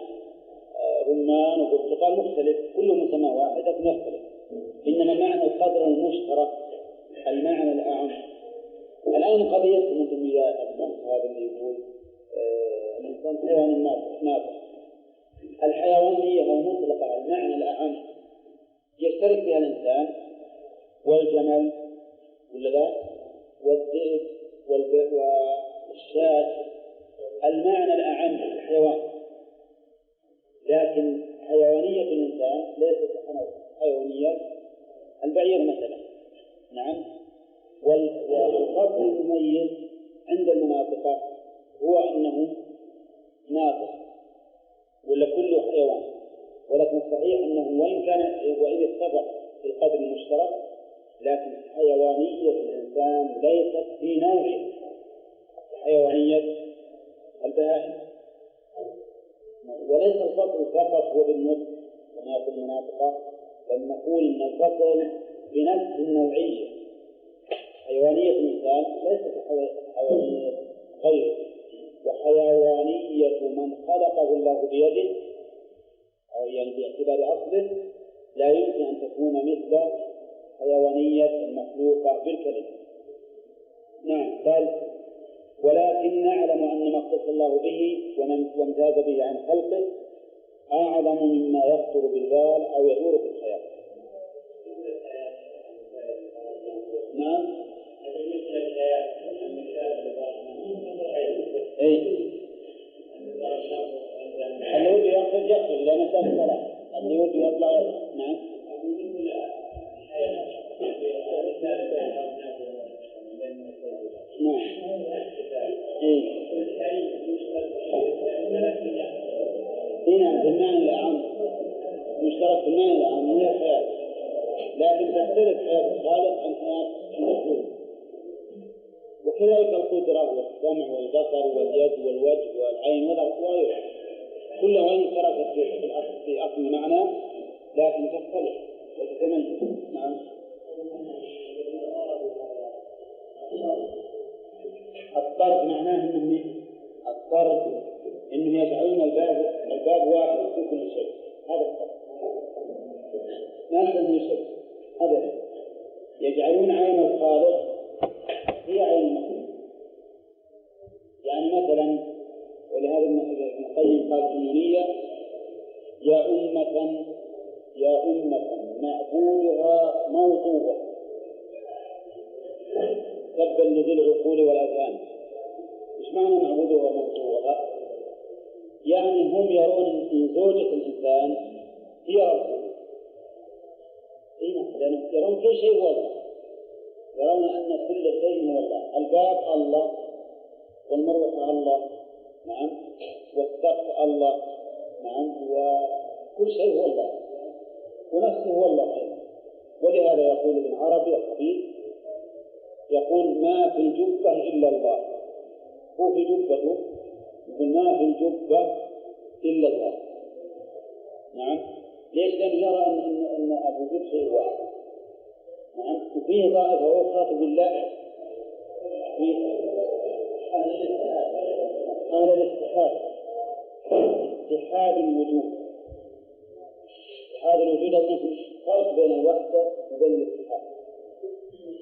رمان وبرتقال مختلف، كله مسمى واحد لكن يختلف. إنما معنى القدر المشترك المعنى الأعم. الآن قضيتكم أنتم إلى هذا اللي يقول الإنسان حيوان ناطق. الحيوانية المطلقة المعنى الأعم يشترك فيها الإنسان والجمل ولا لا، والذئب والشاة، المعنى الأعم الحيوان. لكن حيوانية الإنسان ليست حيوانية البعير مثلا، نعم. والفصل المميز عند المناطق هو أنه ناطق ولا كله حيوان، ولكن الصحيح أنه وإن اتفق في القدر المشترك، لكن حيوانية الإنسان ليست في نوعه حيوانية البهائم. وليس الفصل فقط هو بالنطق كما يقول المناطق، بل نقول إن الفصل بنفس النوعية. حيوانية الإنسان ليست حيوانية غيره، وحيوانية من خلقه الله بيده أو يعني باعتبار أصله لا يمكن أن تكون مثل حيوانية المخلوقة بالكلمة. نعم. قال: ولكن نعلم أن ما اختص الله به وامتاز به عن خلقه أعظم مما يخطر بالبال أو يدور في الخيال. نعم. اللي يود يخرج إذا نسى الصلاة، اللي يود يطلع. نعم. هنا بالمعنى الأعم مشترك بالمعنى الأعم هي الحياة، لكن تختلف حياة الخالق عن حياة المخلوق. وكذلك القدرة والسمع والبصر واليد والوجه والعين والأصوات كلها وإن اشتركت في أصل المعنى لكن تختلف وتتميز. نعم. الطرد معناه أنه الطرد إنهم يجعلون الباب واحد في كل شيء، هذا الطرد. ما يسمى شيء أبدا، يجعلون عين الخالق هي عين المخلوق. يعني مثلا، ولهذا ابن القيم قال في النونية: يا أمة معبودها موضوع تبا لذي العقول والأذهان. إيش معنى معبودها موضوعها؟ يعني هم يرون أن زوجة الإنسان هي ربه، لأنهم يرون كل شيء هو الله، يرون أن كل شيء هو الله. الباب الله، والمروحة الله، نعم، والسقف الله، نعم، وكل شيء هو الله، ونفسه هو الله أيضا. ولهذا يقول ابن عربي الخبيث: يقول ما في الجبة إلا الله، هو في جبته يقول ما في الجبة إلا الله. نعم، ليش؟ لأنه يرى أن الوجود شيء واحد. نعم، وفيه طائفة أخرى تقول لا، في أهل الاتحاد، اتحاد الوجود. اتحاد الوجود أظن في فرق بين الوحدة وبين الاتحاد،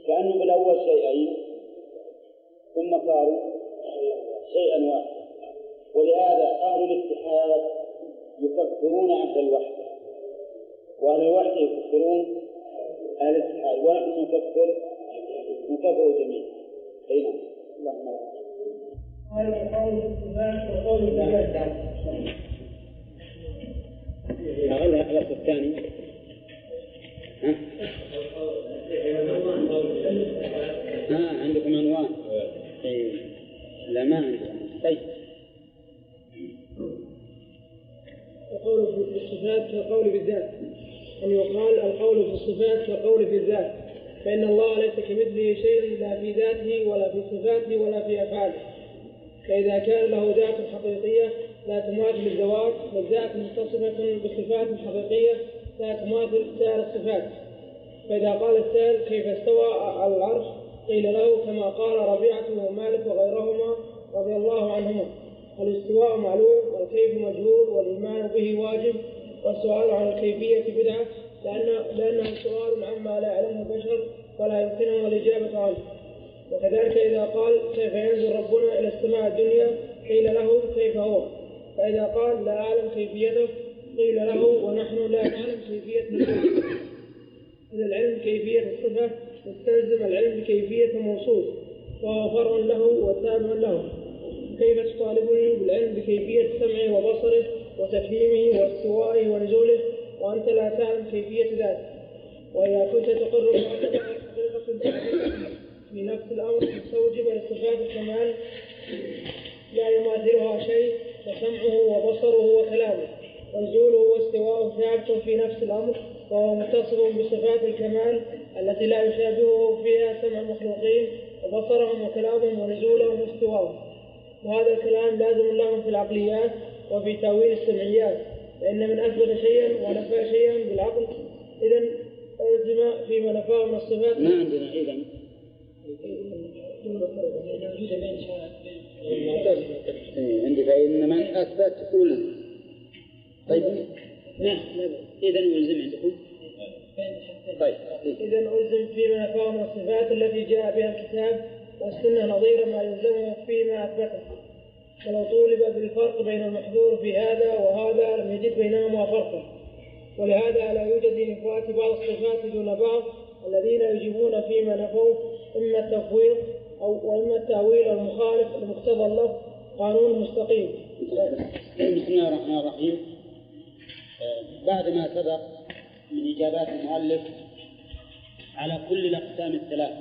كأنه بالأول شيئين ثم صاروا شيئا واحدا. ولهذا أهل الاتحاد يكفرون أهل الوحدة، وأهل الوحدة يكفرون أهل الاتحاد، ونحن نكفر جميعا. أين اللهم أغلها على الثاني. عندكم عنوان؟ لا ما عندكم. طيب، القول في الصفات كالقول في الذات، أن يقال القول في الصفات كالقول في الذات، فإن الله ليس كمثله شيء لا في ذاته ولا في صفاته ولا في أفعاله. فإذا كان له ذات حقيقية لا تماثل الذوات، والذات متصفة بصفات حقيقية لا تماثل سائر الصفات. فإذا قال السائل كيف استوى على العرش، قيل له كما قال ربيعة ومالك وغيرهما رضي الله عنهما: الاستواء معلوم والكيف مجهول والإيمان به واجب، والسؤال عن الكيفية بدعة لأنه سؤال عما لا يعلمه البشر ولا يمكنهم الإجابة عنه. وكذلك إذا قال كيف ينزل ربنا إلى السماء الدنيا، قيل له كيف هو. فإذا قال لا أعلم كيفيته، قيل له ونحن لا نعلم كيفية الصفة. إذا العلم كيفية الصفة يستلزم العلم بكيفية الموصوف، وهو فرع له وتابع له. كيف تطالبني بالعلم بكيفية سمعه وبصره وتفهيمه واستوائه ونزوله وأنت لا تعلم كيفية ذلك؟ وإذا كنت تقر بأنها حقيقة في نفس الأمر مستوجبة لصفات الكمال لا يماثلها شيء، فسمعه وبصره وكلامه ونزوله واستواءه ثابت في نفس الأمر، وهو متصف بصفات الكمال التي لا يشابهه فيها سمع المخلوقين وبصرهم وكلامهم ونزولهم واستواءهم. وهذا الكلام لازم لهم في العقليات وفي تأويل السمعيات، لأن من أثبت شيئا ونفى شيئا بالعقل إذن ألزم فيما نفاه من الصفات. ما عندنا إذن عندي فإن من أثبت أولى. طيب نعم، إذن ألزم عندكم. طيب إذن ألزم فيما نفاه من الصفات التي جاء بها الكتاب والسنة نظير ما يلزمه فيما أثبته. ولو طولب بالفرق بين المحذور في هذا وهذا لم يجد بينهما فرقا. ولهذا لا يوجد لنفاة بعض الصفات دون بعض. الذين يجيبون فيما نفوه إما التفويض وإما التأويل المخالف لمقتضى اللفظ قانون مستقيم. بسم الله الرحمن الرحيم. بعد ما سبق من إجابات المؤلف على كل الأقسام الثلاث،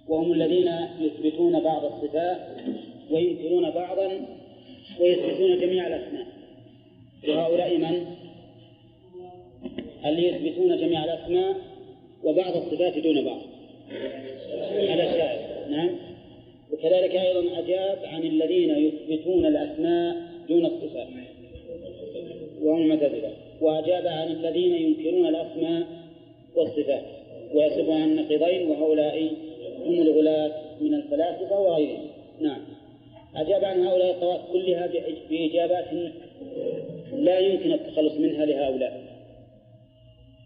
وهم الذين يثبتون بعض الصفات وينكرون بعضا ويثبتون جميع الأسماء. وهؤلاء من؟ اللي يثبتون جميع الأسماء وبعض الصفات دون بعض على الشاعر. نعم. وكذلك أيضا أجاب عن الذين يثبتون الأسماء دون الصفات وهم المعتزلة، وأجاب عن الذين ينكرون الأسماء والصفات ويصفون عن النقيضين، وهؤلاء هم الغلاة من الفلاسفة وغيرهم. نعم. أجاب عن هؤلاء الطوائف كلها بإجابات لا يمكن التخلص منها لهؤلاء،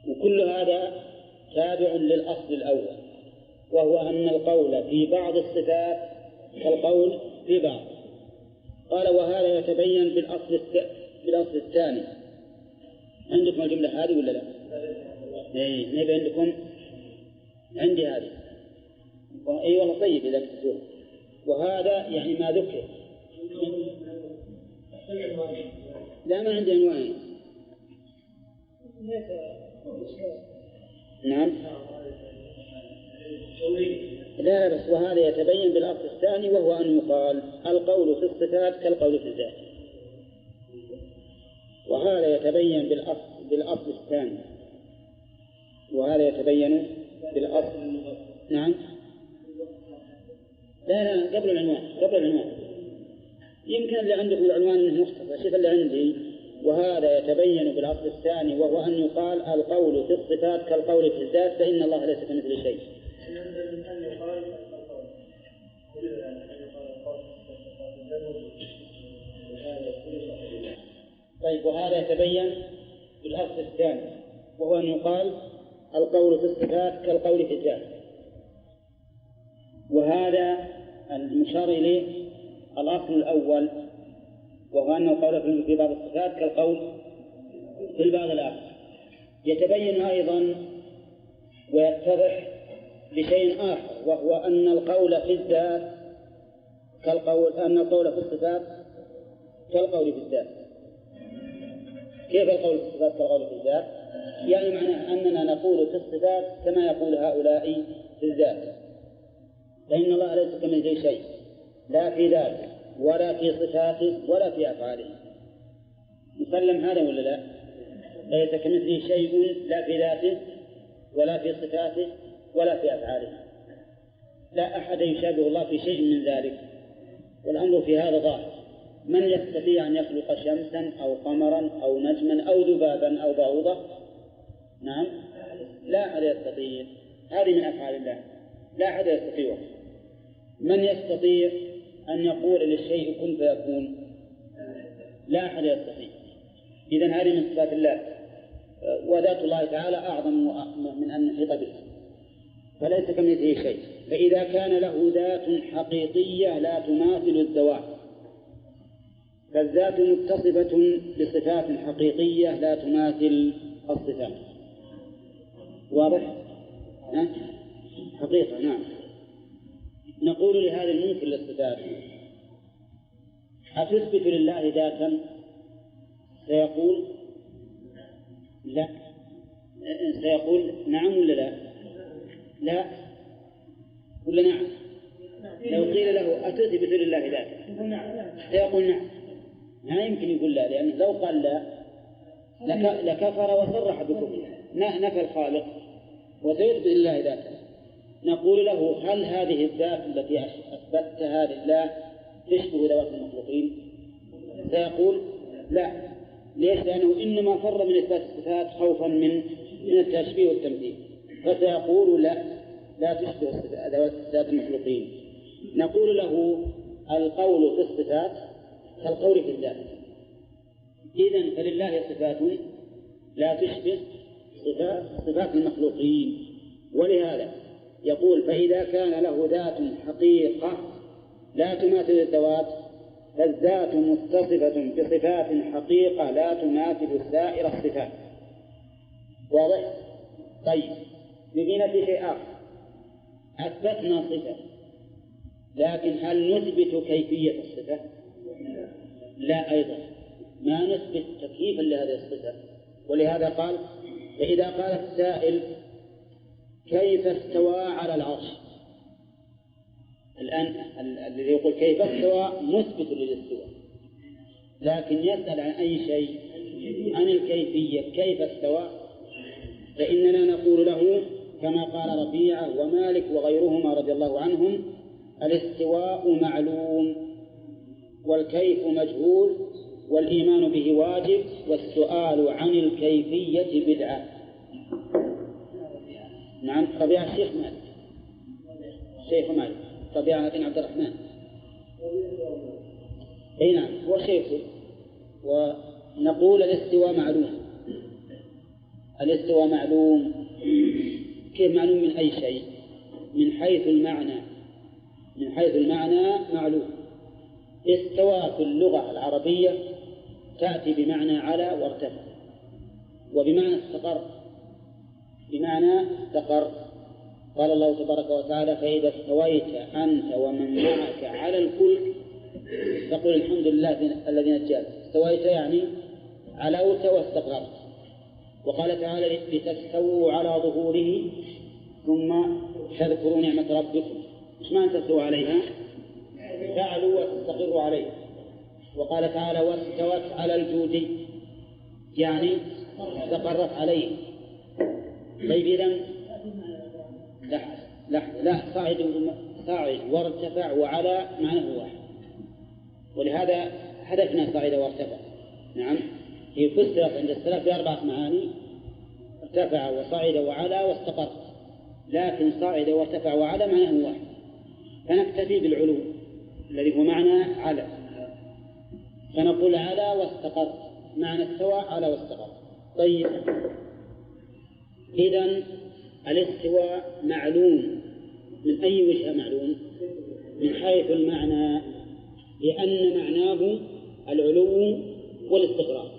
وكل هذا تابع للأصل الأول، وهو أن القول في بعض الصفات كالقول في بعض. قال وهذا يتبين بالأصل الثاني. عندكم الجملة هذه ولا لا؟ نبي عندكم؟ عندي هذه. أي والله طيب إذا كتبتوه. وهذا يعني ما ذكر. لا ما عندي عنوان. نعم. لا بس وهذا يتبين بالأصل الثاني، وهو أن يقال القول في الصفات كالقول في الذات. وهذا يتبين بالأصل الثاني، وهذا يتبين بالأصل. نعم. لا قبل العنوان يمكن اللي عندكم العنوان انه مختصر. شوف اللي عندي: وهذا يتبين بالأصل الثاني وهو أن يقال القول في الصفات كالقول في الذات فإن الله ليس كمثله شيء. طيب وهذا يتبين بالأصل الثاني وهو أن يقال القول في الصفات كالقول في الذات. وهذا المشار إليه الأصل الأول وهو أنه القول في بعض الصفات كالقول في البعض الآخر. يتبين أيضا ويتضح بشيء آخر وهو أن القول في الذات أن القول في الصفات كالقول في الذات. كيف القول في الصفات كالقول في الذات؟ يعني معناه أننا نقول في الصفات كما يقول هؤلاء في الذات، فإن الله ليس كمثله شيء لا في ذاته ولا في صفاته ولا في أفعاله. نسلم هذا ولا لا؟ ليس كمثله شيء لا في ذاته ولا في صفاته ولا في أفعاله. لا أحد يشابه الله في شيء من ذلك، والأمر في هذا ظاهر. من يستطيع أن يخلق شمسا أو قمرا أو نجما أو ذبابا أو بعوضة؟ نعم، لا أحد يستطيع. هذه من أفعال الله، لا أحد يستطيع. من يستطيع أن يقول للشيء كن فيكون؟ لا أحد يستطيع. إذن هذه من صفات الله، وذات الله تعالى أعظم من أن نحيط به، فليس كمثله شيء. فإذا كان له ذات حقيقية لا تماثل الذوات، فالذات متصفة بصفات حقيقية لا تماثل الصفات. واضح؟ حقيقة. نعم. نقول لهذا المنكر للصفات: أتثبت لله ذاتا؟ سيقول لا. سيقول نعم ولا لا؟ لا ولا نعم؟ لو قيل له أتثبت لله ذاتا سيقول نعم. لا يمكن يقول لا، لأنه لو قال لا لكفر وصرح بكفره، نفى الخالق وسيثبت لله ذاتا. نقول له: هل هذه الذات التي أثبتها لله تشبه ذوات المخلوقين؟ سيقول لا. ليش؟ لأنه إنما فر من إثبات الصفات خوفا من التشبيه والتمثيل، فسيقول لا تشبه ذوات المخلوقين. نقول له: القول في الصفات كالقول في الذات. إذن فلله صفات لا تشبه صفات المخلوقين. ولهذا يقول: فإذا كان له ذات حقيقة لا تماثل الذوات فالذات متصفة بصفات حقيقة لا تماثل سائر الصفات. واضح؟ طيب، بقينا في شيء آخر. أثبتنا صفة، لكن هل نثبت كيفية الصفة؟ لا، أيضا ما نثبت تكييفا لهذه الصفة. ولهذا قال: فإذا قال السائل كيف استوى على العرش؟ الآن الذي يقول كيف استوى مثبت للاستواء، لكن يسأل عن أي شيء؟ عن الكيفية، كيف استوى؟ فإننا نقول له كما قال ربيعة ومالك وغيرهما رضي الله عنهم: الاستواء معلوم والكيف مجهول والإيمان به واجب والسؤال عن الكيفية بدعة. نعم، ربيعة الشيخ مالك، الشيخ مالك، ربيعة بن عبد الرحمن. أي نعم، هو شيخه. ونقول الاستواء معلوم. الاستواء معلوم، كيف معلوم؟ من أي شيء؟ من حيث المعنى. من حيث المعنى معلوم. استوى في اللغة العربية تأتي بمعنى على وارتفع، وبمعنى استقر. بمعنى استقر. قال الله تبارك وتعالى: فإذا استويت أنت ومن معك على الفلك فقل الحمد لله الذي نجاك. استويت يعني علوت واستقررت. وقال تعالى: لتستووا على ظهوره ثم تذكروا نعمة ربكم. إيش معنى تستووا عليها؟ تعلو وتستقر عليه. وقال تعالى: واستوت على الجود، يعني استقرت عليه. طيب إذن لا صاعد صعد وارتفع وعلى معناه واحد، ولهذا حذفنا صعد وارتفع. نعم، هي فسرت عند السلف بأربعة معاني: ارتفع وصعد وعلى واستقر، لكن صعد وارتفع وعلى معناه واحد، فنكتفي بالعلو الذي هو معنى على، فنقول على واستقر، معنى استوى على واستقر. طيب، إذن الاستواء معلوم من أي وجه معلوم؟ من حيث المعنى، لأن معناه العلو والاستقرار.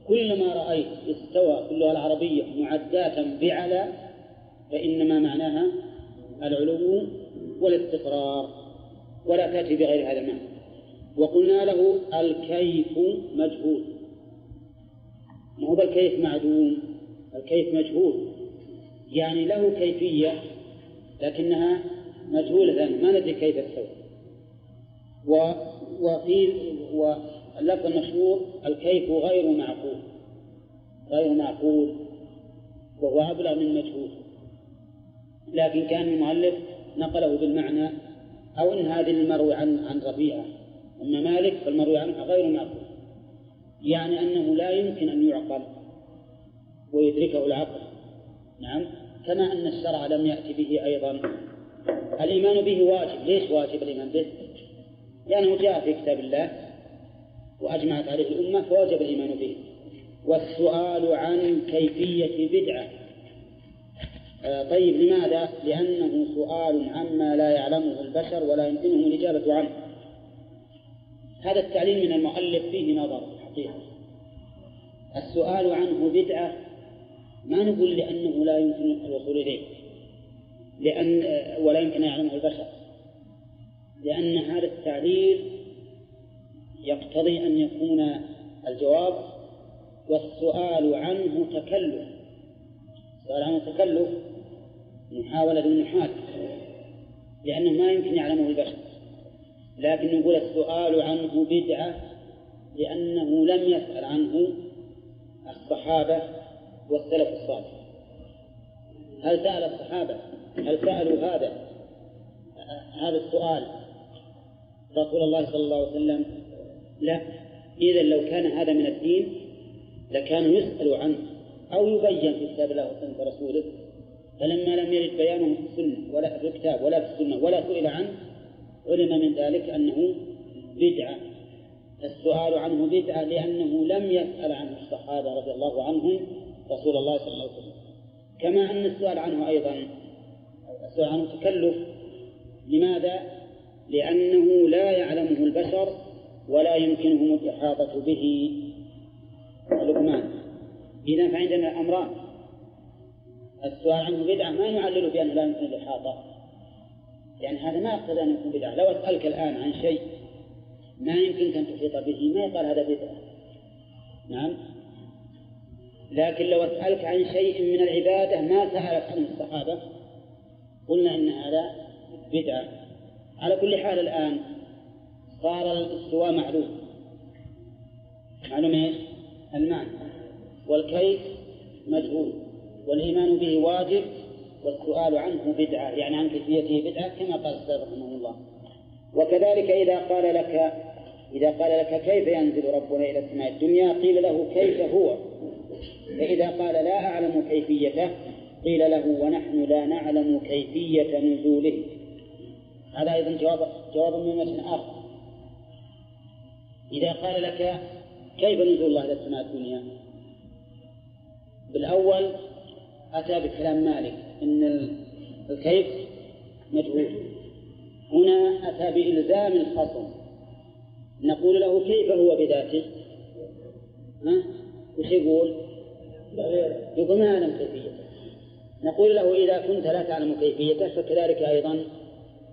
كلما رأيت استوى في اللغة العربية معداة بعلى فإنما معناها العلو والاستقرار، ولا تأتي بغير هذا المعنى. وقلنا له الكيف مجهول، ما هو الكيف معدوم، الكيف مجهول، يعني له كيفية لكنها مجهولة، ما ندري كيف تسوي. واللفظ المشهور الكيف غير معقول، غير معقول، وهو أبلغ من مجهول، لكن كان المؤلف نقله بالمعنى، أو إن هذه المروي عن ربيعة. أما مالك فالمروي عنه غير معقول، يعني أنه لا يمكن أن يعقل ويدركه العقل. نعم، كما أن الشرع لم يأتي به أيضا. الإيمان به واجب. ليش واجب الإيمان به؟ لأنه جاء في كتاب الله وأجمعت عليه الأمة فوجب الإيمان به. والسؤال عن كيفية بدعة. طيب، لماذا؟ لأنه سؤال عما لا يعلمه البشر ولا يمكنهم الإجابة عنه. هذا التعليل من المؤلف فيه نظر حقيقة. السؤال عنه بدعة، ما نقول لأنه لا يمكن الوصول إليه ولا يمكن أن يعلمه البشر، لأن هذا التعليل يقتضي أن يكون الجواب والسؤال عنه تكلف. السؤال عنه تكلف، محاولة للمحال، لأنه ما يمكن يعلمه البشر. لكن نقول السؤال عنه بدعة لأنه لم يسأل عنه الصحابة والسلف الصالح. هل سأل الصحابة؟ هل سألوا هذا السؤال رسول الله صلى الله عليه وسلم؟ لا. إذا لو كان هذا من الدين لكانوا يسألوا عنه أو يبين في كتاب الله وسنة رسوله، فلما لم يرد بيانه في السنة ولا في الكتاب ولا في السنة ولا سئل عنه، علم من ذلك أنه بدعة. السؤال عنه بدعة لأنه لم يسأل عنه الصحابة رضي الله عنهم رسول الله صلى الله عليه وسلم. كما أن السؤال عنه أيضا السؤال عنه تكلف. لماذا؟ لأنه لا يعلمه البشر ولا يمكنهم الإحاطة به. لقمان. إذن فعندنا أمران: السؤال عنه بدعة ما يعلل بأنه لا يمكن الإحاطة، يعني هذا ما يقتضي أن يكون بدعة. لو أسألك الآن عن شيء ما يمكنك أن تحيط به ما يقال هذا بدعة. نعم، لكن لو أسألك عن شيء من العبادة ما سألت عنه الصحابة قلنا إن هذا بدعة. على كل حال الآن صار الاستواء معلوم إيش؟ المعنى، والكيف مجهول، والإيمان به واجب، والسؤال عنه بدعة، يعني عن كيفيته بدعة، كما قال السلف رحمه الله. وكذلك إذا قال لك كيف ينزل ربنا إلى السماء الدنيا قيل له كيف هو، فإذا قال لا أعلم كيفيته قيل له ونحن لا نعلم كيفية نزوله. هذا أيضا جواب من وجه آخر. إذا قال لك كيف نزول الله إلى السماء الدنيا، بالأول أتى بكلام مالك إن الكيف مجهول، هنا أتى بإلزام الخصم، نقول له كيف هو بذاته؟ وش يقول؟ يقول ما أعلم كيفيته. نقول له إذا كنت لا تعلم كيفيته فكذلك أيضا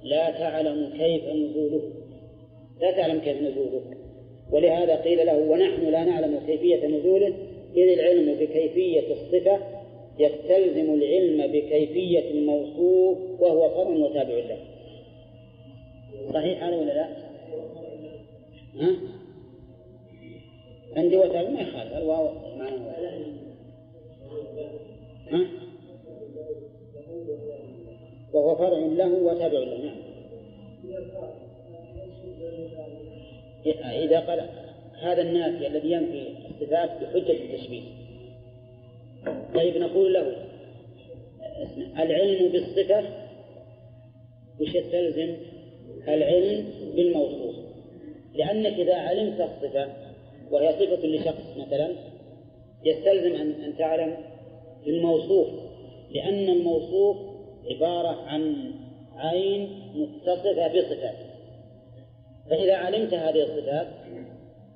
لا تعلم كيف نزوله، لا تعلم كيف نزوله. ولهذا قيل له ونحن لا نعلم كيفية نزوله، إذ العلم بكيفية الصفة يستلزم العلم بكيفية الموصوف وهو فرع وتابع له. صحيح هذا ولا لا؟ عندي وتابع ما يخالف الواو معناه وهو فرع له وتابع له. نعم. إذا قال هذا النافي الذي ينفي الصفات بحجة التشبيه، طيب نقول له العلم بالصفة وش يستلزم؟ العلم بالموصوف، لأنك إذا علمت الصفة وهي صفة لشخص مثلا يستلزم أن تعلم بالموصوف، لأن الموصوف عبارة عن عين متصفة بصفات، فإذا علمت هذه الصفات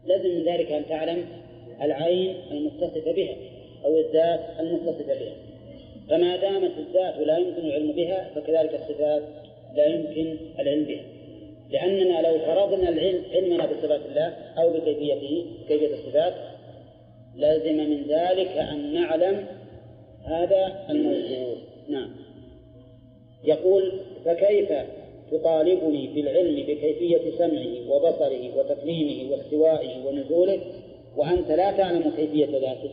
لازم من ذلك أن تعلم العين المتصفة بها أو الذات المتصفة بها، فما دامت الذات لا يمكن العلم بها فكذلك الصفات لا يمكن العلم بها، لأننا لو فرضنا علمنا بصفات الله أو كيفية الصفات لازم من ذلك أن نعلم هذا الموضوع. نعم. يقول فكيف تطالبني في العلم بكيفية سمعه وبصره وتكليمه واستوائه ونزوله وأنت لا تعلم كيفية ذاته؟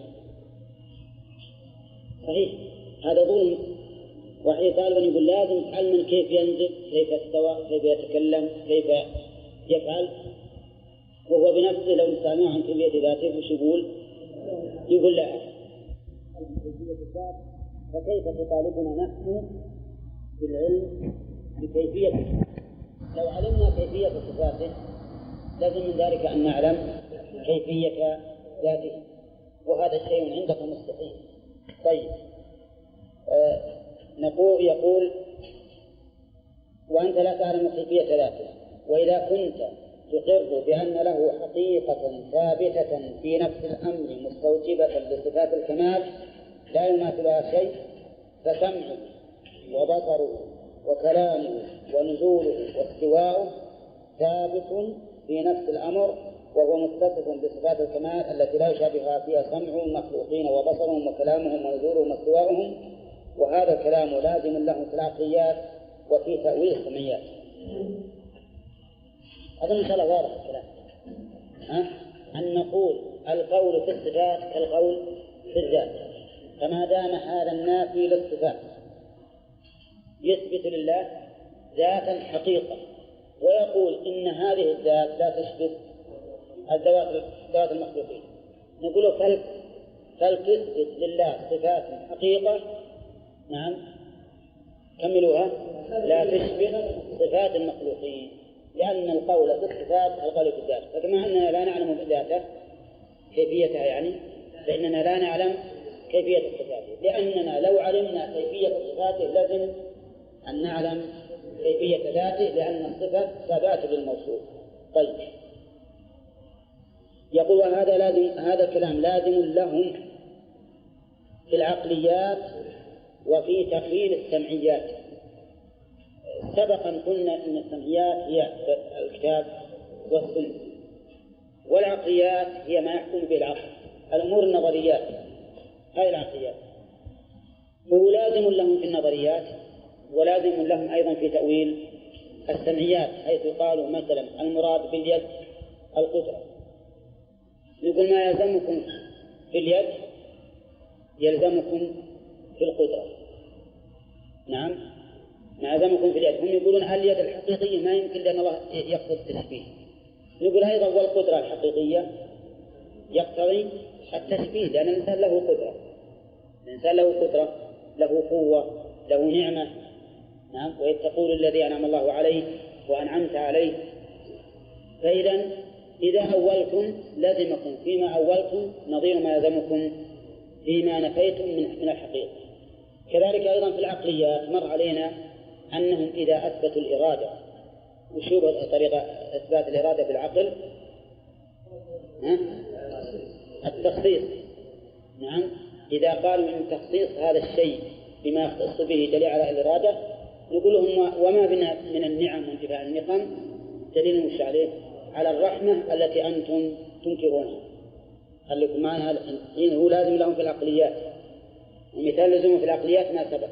صحيح، هذا ظلم. واحد طالب يقول لازم تعلم كيف ينزل، كيف استوى، كيف يتكلم، كيف يفعل، وهو بنفسه لو نسألوه عن كيفية ذاته وش يقول؟ يقول لا. فكيف تطالبنا نحن بالعلم بكيفية؟ لو علمنا كيفية صفاته لازم من ذلك أن نعلم كيفية ذاته، وهذا الشيء عندك مستحيل. طيب يقول وأنت لا تعلم كيفية ذاته، وإذا كنت تقر بأن له حقيقة ثابتة في نفس الأمر مستوجبة لصفات الكمال لا يماثلها شيء، فسمعه وبصره وكلامه ونزوله واستواؤه ثابت في نفس الأمر وهو متصف بصفات الكمال التي لا يشابهها فيها سمع المخلوقين وبصرهم وكلامهم ونزولهم واستواؤهم، وهذا الكلام لازم لهم في العقليات وفي تأويل السمعيات. أظن إن شاء الله واضح الكلام. أن نقول القول في الصفات كالقول في الذات، فما دام هذا النافي للصفات يثبت لله ذاتا حقيقة ويقول إن هذه الذات لا تشبه الذوات المخلوقين، نقول فلتثبت لله صفات حقيقة. نعم كملوها. لا تشبه صفات المخلوقين، لأن القول في الصفات القول في الذات، فكما أننا لا نعلم ذاته كيفيتها يعني فإننا لا نعلم كيفية صفاته، لأننا لو علمنا كيفية صفاته لازم أن نعلم كيفية ذاته، لأن الصفة ثابتة للموصوف. طيب يقول هذا الكلام لازم لهم في العقليات وفي تقليل السمعيات. سبقا قلنا أن السمعيات هي الكتاب والسنة، والعقليات هي ما يحكم به العقل، الأمور النظريات هذه العقليات، فهو لازم لهم في النظريات ولازم لهم أيضا في تأويل السمعيات، حيث قالوا مثلا المراد باليد القدرة، يقول ما يلزمكم في اليد يلزمكم في القدرة. نعم ما يلزمكم في اليد، هم يقولون اليد الحقيقية ما يمكن لأن الله يقصد التشبيه، نقول أيضا والقدرة الحقيقية يقتضي التشبيه، لأن الإنسان له قدرة، الإنسان له قدرة، له قوة، له نعمة. نعم وإذ تقول الذي أنعم الله عليه وأنعمت عليه. فإذا إذا أولتم لازمكم فيما أولتم نظير ما يلزمكم فيما نفيتم من الحقيقة. كذلك أيضا في العقليات مر علينا أنهم إذا أثبتوا الإرادة، وشوف طريقة إثبات الإرادة بالعقل التخصيص. نعم إذا قالوا إن تخصيص هذا الشيء بما يختص به دليل على الإرادة، نقول لهم وما بنا من النعم وانتفاع النقم دليل مش عليه على الرحمة التي أنتم تنكرونها. خليكم معنا هذا هو لازم لهم في العقليات، ومثال لزوم في العقليات ما سبق.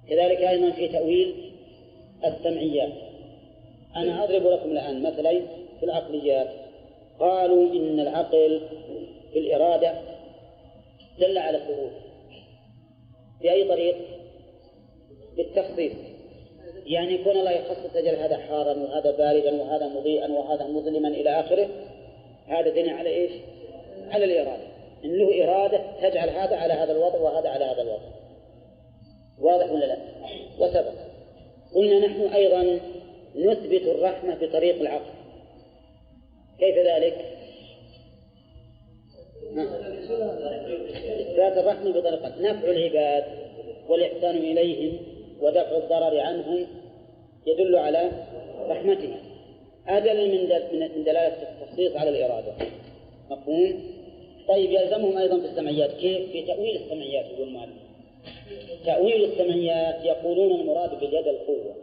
كذلك أيضا في تأويل السمعيات. أنا أضرب لكم الآن مثلين في العقليات. قالوا إن العقل في الإرادة دل على الثبوت بأي طريق؟ بالتخصيص. يعني يكون الله يخصص أجل هذا حارا وهذا باردا وهذا مضيئا وهذا مظلما إلى آخره، هذا دليل على إيش؟ على الإرادة، إن له إرادة تجعل هذا على هذا الوضع وهذا على هذا الوضع. واضح ولا لا؟ وسبق قلنا نحن أيضا نثبت الرحمة بطريق العقل. كيف ذلك؟ إثبات الرحمة بطريقة نفع العباد والإحسان إليهم ودفع الضرر عنهم يدل على رحمته، أدل من دلالة التخصيص على الإرادة. مفهوم؟ طيب يلزمهم أيضا في السمعيات. كيف؟ في تأويل السمعيات. يقول مالك تأويل السمعيات يقولون المراد باليد القوة.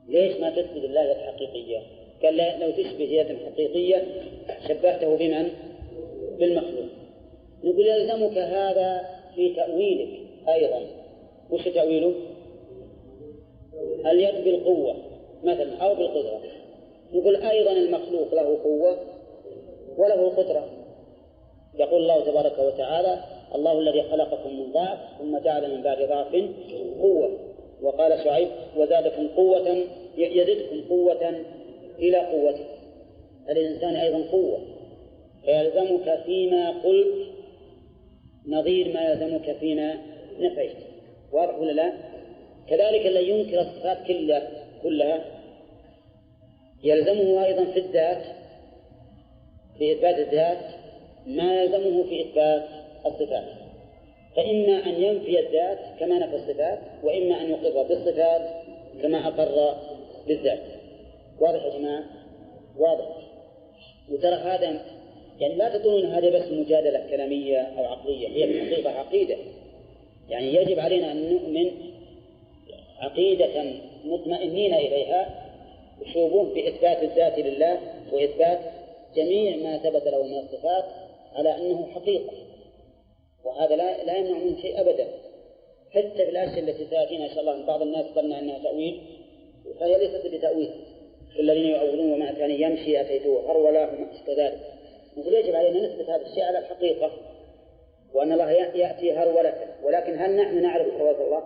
ليش ما تثبت الله يد حقيقية؟ قال لو تشبه يد حقيقية شبهته بمن؟ بالمخلوق. نقول يلزمك هذا في تأويلك أيضا. وش تأويله؟ اليد بالقوة مثلا أو بالقدرة. نقول أيضا المخلوق له قوة وله قدرة. يقول الله تبارك وتعالى: الله الذي خلقكم من ضعف ثم جعل من بعد ضعف قوة. وقال شعيب: وزادكم قوة يزدكم قوة إلى قوته. الإنسان أيضا قوة، فيلزمك فيما قلت نظير ما يلزمك فيما نفيت. واضح ولا لا؟ كذلك الذي ينكر الصفات كلها يلزمه أيضا في الذات، في إثبات الذات ما يلزمه في إثبات الصفات. فإما أن ينفي الذات كما نفى الصفات، وإما أن يقر بالصفات كما أقر بالذات. واضح يا جماعة؟ واضح. وترى هذا يعني لا تظنون هذا بس مجادلة كلامية أو عقلية، هي الحقيقة عقيدة. يعني يجب علينا أن نؤمن عقيدة مطمئنين إليها وشوبون بإثبات الذات لله وإثبات جميع ما ثبت له من الصفات على أنه حقيقة. وهذا لا يمنع من شيء أبدا، حتى في الأشياء التي تأتينا إن شاء الله. بعض الناس ظن أنها تأويل، فهي ليست بتأويل. الذين يؤولون وما كان يمشي أتيته هرولا وما أشبه ذلك. نقول يجب علينا نثبت هذا الشيء على الحقيقة، وأن الله يأتي هرولة. ولكن هل نحن نعرف هرولة الله؟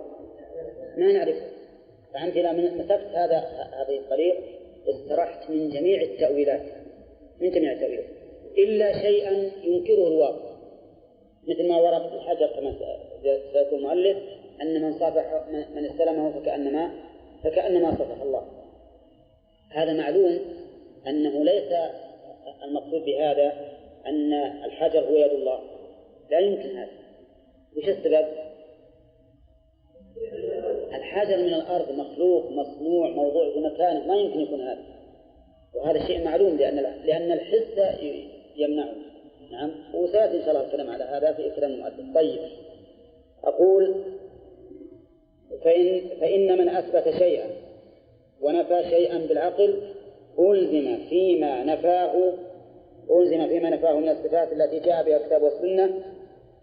ما نعرف. فأنت إذا مسكت هذه الطريق استرحت من جميع التأويلات، إلا شيئا ينكره الواقع، مثل ما ورد في الحجر كما سيقول المؤلف أن من صافح من استلمه فكأنما صافح الله. هذا معلوم أنه ليس المقصود بهذا أن الحجر هو يد الله، لا يمكن هذا. وش السبب؟ الحجر من الأرض مخلوق مصنوع موضوع في مكانه، ما يمكن يكون هذا. وهذا شيء معلوم لأن الحس يمنعه. نعم، وسيأتي إن شاء الله الكلام على هذا في كلام المؤلف. طيب، أقول فإن من أثبت شيئا ونفى شيئا بالعقل ألزم فيما نفاه من الصفات التي جاء بها الكتاب والسنة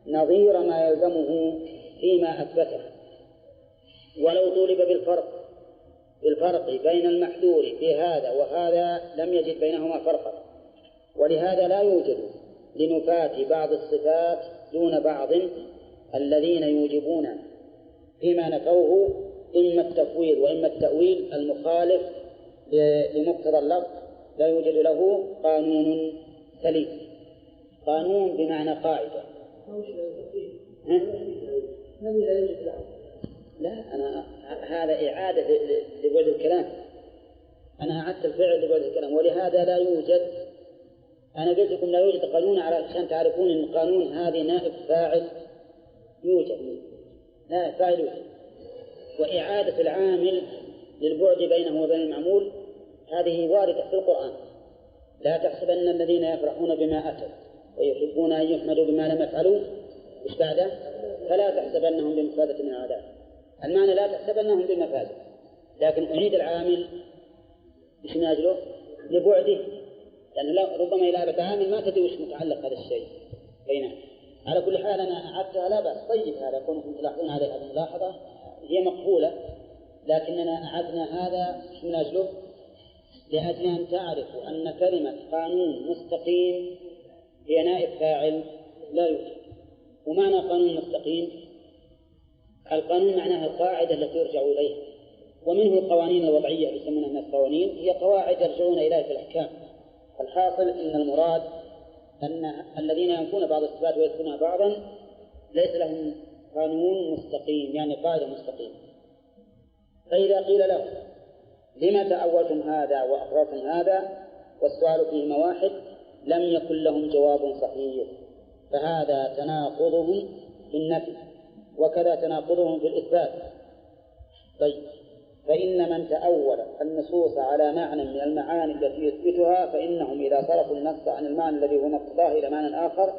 نظير ما يلزمه فيما أثبته، ولو طولب بالفرق بين المحذور في هذا وهذا لم يجد بينهما فرقا. ولهذا لا يوجد لنفاة بعض الصفات دون بعض الذين يوجبون فيما نفوه إما التفويض وإما التأويل المخالف لمقتضى اللفظ، لا يوجد له قانون سليم. قانون بمعنى قاعدة. لا، أنا هذا إعادة لبعد الكلام، أنا أعدت الفعل لبعد الكلام. ولهذا لا يوجد، أنا قلت لكم لا يوجد قانون علشان تعرفون أن القانون هذه نائب فاعل يوجد، نائب فاعل يوجد. وإعادة العامل للبعد بينه وبين المعمول هذه واردة في القرآن. لا تحسبن الذين يفرحون بما أتوا ويحبون أن يحمدوا بما لم يفعلوا إيش بعده؟ فلا تحسبنهم بمفازة من العذاب. المعنى لا تحسبنهم بمفازة، لكن أعيد العامل إيش من أجله؟ لبعده، لأنه ربما إلى عامل ما تدري وش متعلق هذا الشيء. أي نعم. على كل حال أنا أعدتها لا بأس. طيب، هذا كونكم تلاحظون عليه هذه الملاحظة هي مقبولة، لكننا أعدنا هذا من أجله لأجل أن تعرفوا أن كلمة قانون مستقيم هي نائب فاعل لا يوجد. ومعنى قانون مستقيم، القانون معناها القاعدة التي يرجع إليها، ومنه القوانين الوضعية يسمونها الناس قوانين، هي قواعد يرجعون إليها في الأحكام. الحاصل أن المراد أن الذين ينفون بعض الصفات ويثبتونها بعضا ليس لهم قانون مستقيم، يعني قاعدة مستقيمة. فإذا قيل له لما تأولتم هذا وأقررتم هذا والسؤال فيهما واحد، لم يكن لهم جواب صحيح، فهذا تناقضهم في النفي وكذا تناقضهم في الإثبات. طيب، فإن من تأول النصوص على معنى من المعاني التي يثبتها فإنهم إذا صرفوا النص عن المعنى الذي هو مقتضاه إلى معنى آخر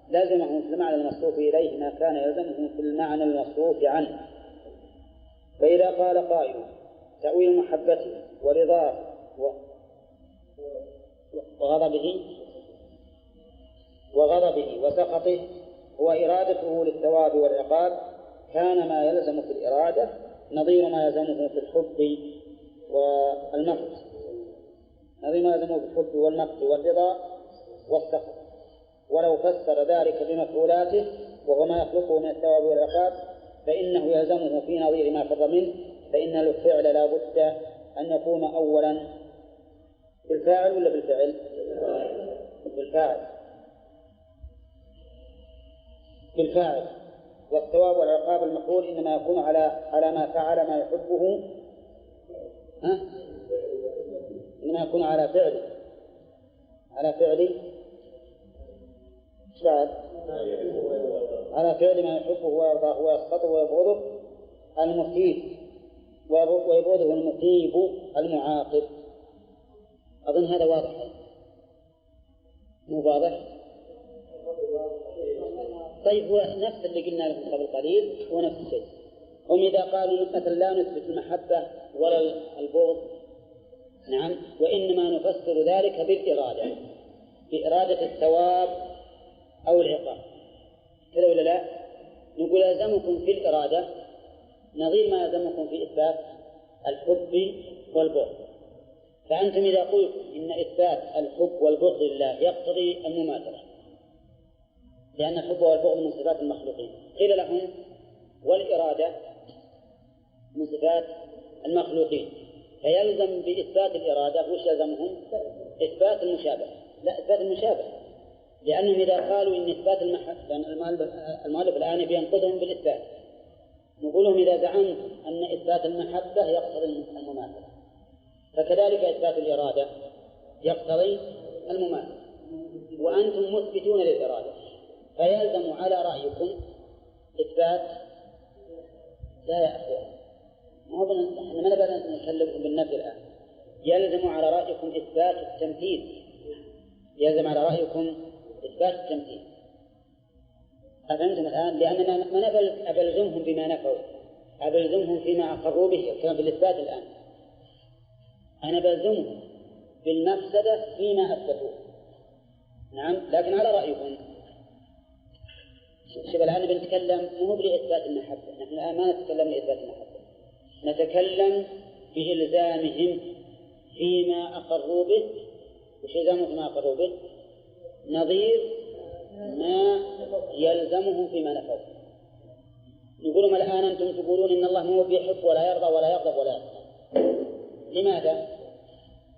لازمهم في المعنى المصروف إليه ما كان يلزمهم في المعنى المصروف عنه. فإذا قال قائل تأويل محبته ورضاه وغضبه وسخطه هو إرادته للثواب والعقاب، كان ما يلزم في الإرادة نظير ما يلزمه في الحب والمقت، نظير ما يلزمه في الحب والمقت والرضا والسخط. ولو فسر ذلك بمفعولاته وهو ما يخلقه من الثواب والعقاب فإنه يلزمه في نظير ما فر منه، فإن الفعل لا بد أن يكون أولا بالفاعل ولا بالفعل؟ بالفاعل. والثواب والعقاب المفعول إنما يكون على ما فعل ما يحبه، إنما يكون على فعله على فعل ما يحبه ويرضاه ويسخطه ويبغضه المثيب ويبغضه المثيب المعاقب. أظن هذا واضح، مو واضح؟ طيب، هو نفس اللي قلنا لكم قبل قليل، هو نفس الشيء. هم إذا قالوا مثلا لا نثبت المحبة ولا البغض، نعم، وإنما نفسر ذلك بالإرادة، بإرادة الثواب أو العقاب، كذا ولا لا؟ نقول يلزمكم في الإرادة نظير ما يلزمكم في إثبات الحب والبغض. فأنتم إذا قلت إن إثبات الحب والبغض لله يقتضي المماثلة، لأن الحب والبغض من صفات المخلوقين، قيل لهم والإرادة من صفات المخلوقين، فيلزم بإثبات الإرادة وش يلزمهم؟ إثبات المشابهة. لا، إثبات المشابهة، لأنهم إذا قالوا إن إثبات لأن المؤلف الآن بينقضهم بالإثبات، نقول لهم إذا زعمت أن إثبات المحبة يقتضي المماثلة، فكذلك إثبات الإرادة يقتضي المماثلة، وأنتم مثبتون للإرادة، فيلزم على رأيكم إثبات. لا يا أخوان، نحن ما نبغى نكلمكم بالنفي الآن. يلزم على رأيكم إثبات التمثيل، يلزم على رأيكم إثبات التمثيل. أفهمتم الآن؟ لأننا ما أبلزمهم بما نفوا، أبلزمهم فيما أقروا به، كما في الإثبات الآن. أنا بلزمهم بالمفسدة فيما أثبتوه، نعم، لكن على رأيكم. شوف الآن بنتكلم مو بإثبات المحبة، نحن الآن ما نتكلم لإثبات المحبة، نتكلم بإلزامهم فيما أقروا به. وش يلزمهم فيما أقروا به؟ نظير ما يلزمهم فيما نفوا. نقول لهم الآن أنتم تقولون إن الله مو بيحب ولا يرضى ولا يغضب ولا يغضب. لماذا؟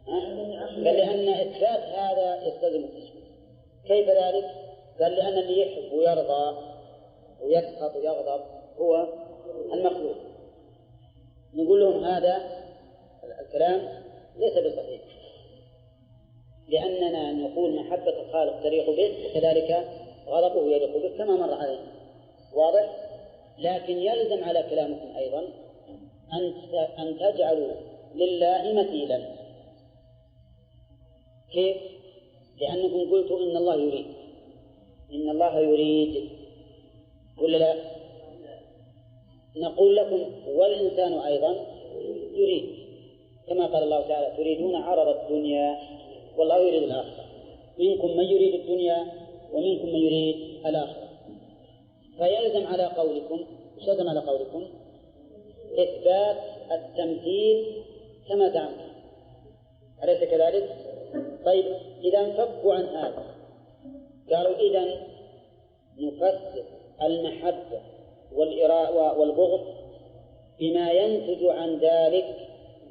قال لأن إثبات هذا يستلزم التشبيه. كيف ذلك؟ قال لأن اللي يحب ويرضى ويسخط ويغضب هو المخلوق. نقول لهم هذا الكلام ليس بصحيح، لأننا نقول محبة الخالق تليق به وكذلك غضبه يليق به كما مر علينا، واضح؟ لكن يلزم على كلامكم أيضا أن تجعلوا لله مثيلا. كيف؟ لأنكم قلتوا إن الله يريد ولا لا؟ نقول لكم والإنسان أيضا يريد، كما قال الله تعالى تريدون عرض الدنيا والله يريد الآخرة، منكم من يريد الدنيا ومنكم من يريد الآخرة. فيلزم على قولكم، يلزم على قولكم إثبات التمثيل كما زعمتم، أليس كذلك؟ طيب، إذا انفكوا عن هذا قالوا إذن نفسر المحبة والبغض بما ينتج عن ذلك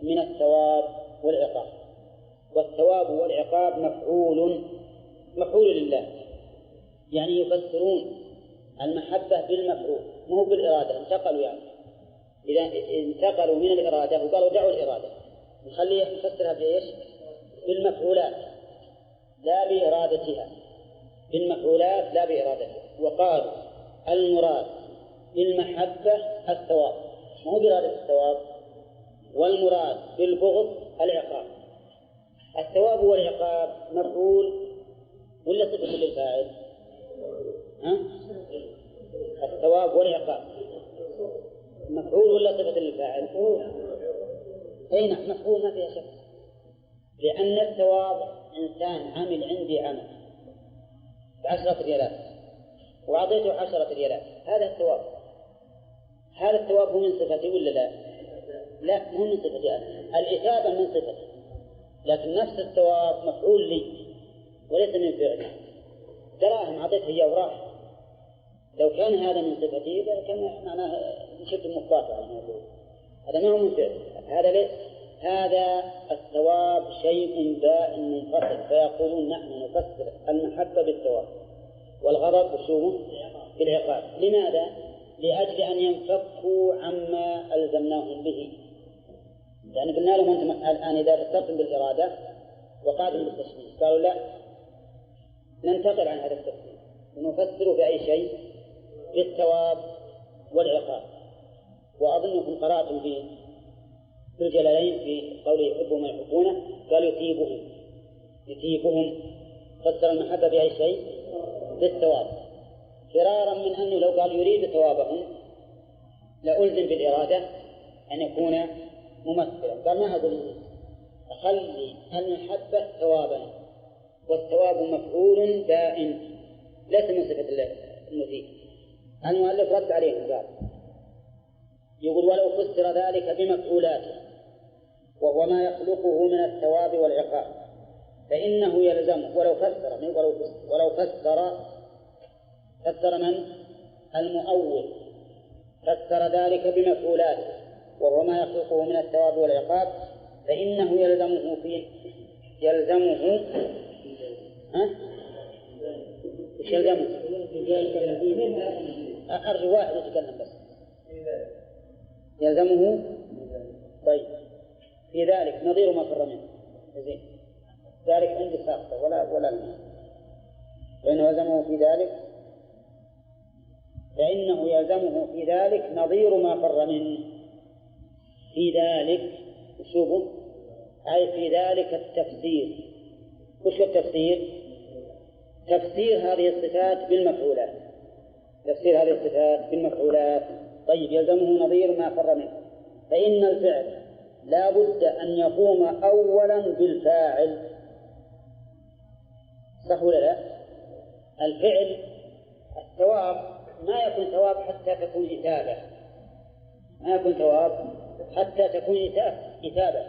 من الثواب والعقاب. والثواب والعقاب مفعول لله، يعني يفسرون المحبة بالمفعول مو بالإرادة. انتقلوا يعني إذا انتقلوا من الإرادة وقالوا دعوا الإرادة، نخليه نفسرها بإيش؟ بالمفعولات لا بإرادتها، بالمفعولات لا بإرادتها. وقالوا المراد بالمحبة الثواب مو بإرادة الثواب، والمراد بالبغض العقاب. الثواب والعقاب مفعول ولا صفة للفاعل؟ الثواب والعقاب مفعول ولا صفة للفاعل؟ أي نعم مفعول، ما فيها شك، لأن الثواب إنسان عمل عندي عمل ب10 ريالات وأعطيته 10 ريالات، هذا الثواب. هذا الثواب هو من صفتي ولا لا؟ لا، مو من صفتي أنا، الإثابة من صفتي، لكن نفس الثواب مفعول لي وليس من فعلي. دراهم أعطيته هي وراح، لو كان هذا من صفتي كان معناه شفت المخاطرة على الموضوع، هذا ما هو من فعل. هذا ليس، هذا الثواب شيء بائن منفصل، فيقولون نحن نفسر المحبة بالثواب والغضب بالعقاب. لماذا؟ لأجل أن ينفكوا عما ألزمناهم به. يعني قلنا لهم أنتم الآن إذا فسرتم بالإرادة وقعدوا بالتشبيه، قالوا لا، ننتقل عن هذا التفسير ونفسر بأي شيء؟ بالثواب والعقاب. وأظنكم قرأتم في الجلالين في قوله يحبهم ويحبونه، قال يثيبهم، فسر المحبة بأي شيء؟ بالثواب، فرارا من أنه لو قال يريد ثوابهم لألزم بالإرادة أن يكون ممثلا. قال ما أقول أخلي المحبة ثوابا، والثواب مفعول بائن ليس من صفة المثيب. المؤلف رد عليهم قال يقول ولو فسر ذلك بمفعولاته وهو ما يخلقه من الثواب والعقاب فإنه يلزمه. ولو فسر من؟ المؤول فسر ذلك بمفعولاته وهو ما يخلقه من الثواب والعقاب فإنه يلزمه أرجو واحد يتكلم بس. يلزمه. طيب في ذلك نظير ما فر منه زين، ذلك عندي ساقطة ولا فإنه يلزمه في ذلك نظير ما فر منه. في ذلك شوفوا، أي في ذلك التفسير. وش التفسير؟ تفسير هذه الصفات بالمفعولات. طيب يلزمه نظير ما فر منه، فإن الفعل لا بد أن يقوم أولا بالفاعل، صح ولا لا؟ الفعل الثواب ما يكون ثواب حتى تكون إثابة، إثابة.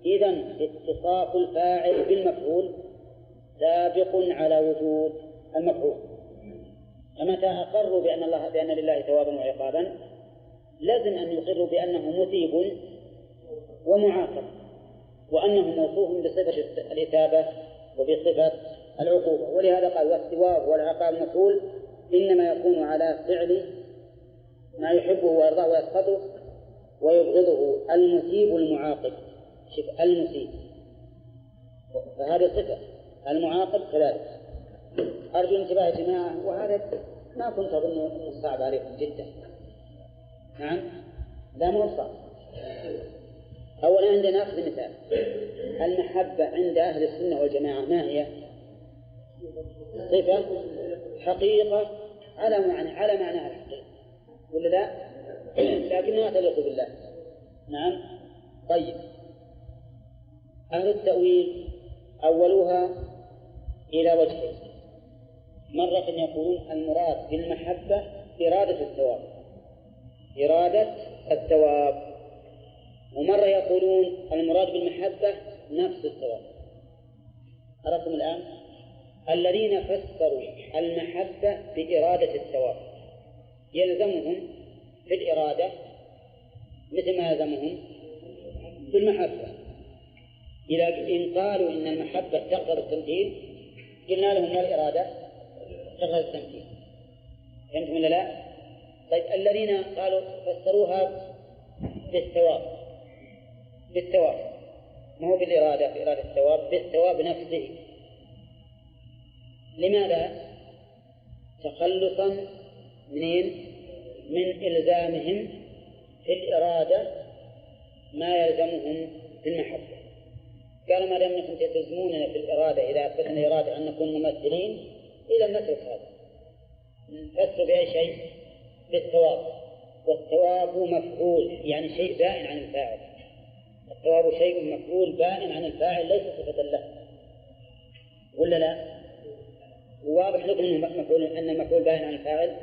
إذن اتصاف الفاعل بالمفعول سابق على وجود المفعول. فمتى أقروا بأن لله ثوابا وعقابا لازم أن يقروا بأنه مثيب ومعاقب، وأنه موصوف بصفة الإثابة وبصفة العقوبة. ولهذا قال والثواب والعقاب مفعول إنما يكون على فعل ما يحبه ويرضاه ويسخطه ويبغضه المثيب المعاقب. شوف المثيب، فهذه صفة المعاقب كذلك. أرجو انتباه يا جماعة، وهذا ما كنت أظن صعب عليكم جدا. نعم، لا مو صعب. أولا عندنا نأخذ مثال. المحبة عند أهل السنة والجماعة ما هي؟ صفة حقيقة على معناها الحقيقة ولا لا؟ لكنها تليق بالله. نعم. طيب أهل التأويل أولوها إلى وجهين. مرة يقولون المراد بالمحبة إرادة الثواب، ومرة يقولون المراد بالمحبة نفس الثواب. عرفتم الآن؟ الذين فسروا المحبة بإرادة الثواب يلزمهم في الإرادة مثل ما يلزمهم بالمحبة. إذا إن قالوا إن المحبة تقتضي التمثيل قلنا لهم والإرادة تقتضي التمثيل. فهمتم ولا لا؟ طيب الذين قالوا فسروها بالثواب ما هو بالإرادة، بإرادة الثواب، بالثواب نفسه. لماذا؟ تخلصا من إلزامهم في الإرادة ما يلزمهم في المحبة. قالوا ما دام أنكم تلزموننا في الإرادة إذا أثبتنا الإرادة أن نكون ممثلين إذا نترك هذا، نفسر بأي شيء بالثواب. والثواب مفعول يعني شيء بائن عن الفاعل. الثواب شيء مفعول بائن عن الفاعل ليس صفة له، ولا لا؟ واضح لكم أن المفعول بائن عن الفاعل؟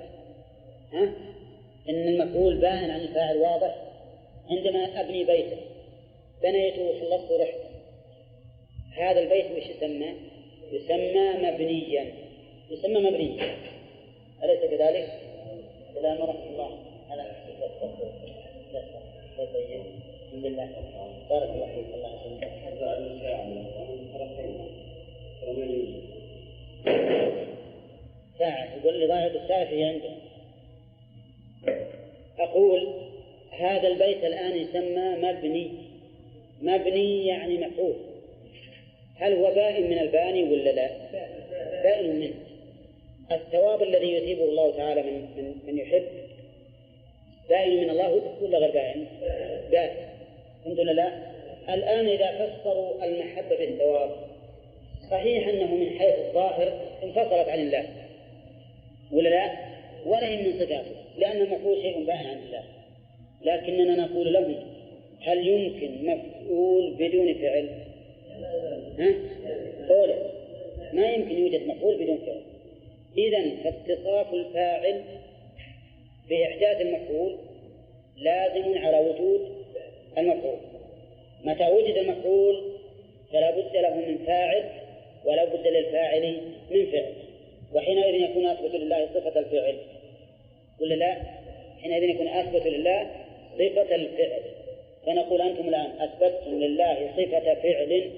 إن المفعول بائن عن الفاعل واضح. عندما أبني بيتا بنيته وخلصت رحت، هذا البيت وش يسمى؟ يسمى مبنيا، يسمى مبنيا، أليس كذلك؟ السلام ورحمة الله. الحمد لله بارك الله فيك. الله ساعة يقول لي ضاعت الساعة في عندنا. أقول هذا البيت الآن يسمى مبني يعني مفعول. هل هو بائن من الباني ولا لا؟ بائن منه. الثواب الذي يثيبه الله تعالى من يحب بائن من الله ولا غير بائن؟ بائن. الحمد لله. الآن إذا فسروا المحبة بالثواب صحيح أنه من حيث الظاهر انفصلت عن الله ولا لا؟ ولا هي من صفاته لأن المفعول شيء بائن عن الله. لكننا نقول لهم هل يمكن مفعول بدون فعل؟ قوله ما يمكن يوجد مفعول بدون فعل. إذن فاتصاف الفاعل بإحداث المفعول لازم على وجود المفعول. متى وجد المفعول فلا بد له من فاعل ولا بد للفاعل من فعل، وحينئذ يكون أثبت لله صفة الفعل ولا لا؟ حينئذ يكون أثبت لله صفة الفعل. فنقول أنتم الآن أثبتتم لله صفة فعل،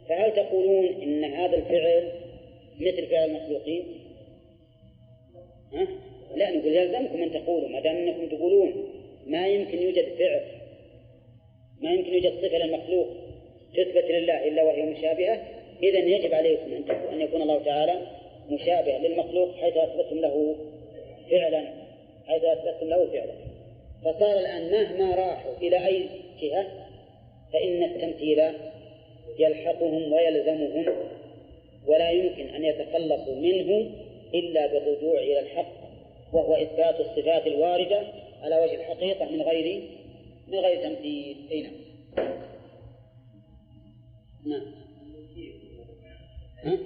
فهل تقولون إن هذا الفعل مثل فعل المخلوقين؟ لا، نقول يلزمكم أن تقولوا ما دام أنكم تقولون ما يمكن يوجد فعل، ما يمكن يوجد صفة للمخلوق تثبت لله إلا وهي مشابهة، إذن يجب عليكم أن يكون الله تعالى مشابه للمخلوق حيث أثبتم له فعلا، فصار الآن مهما راحوا إلى أي جهة فإن التمثيل يلحقهم ويلزمهم ولا يمكن أن يتخلصوا منه إلا بالرجوع إلى الحق، وهو إثبات الصفات الواردة على وجه الحقيقة من غير تمثيل. نعم. نعم.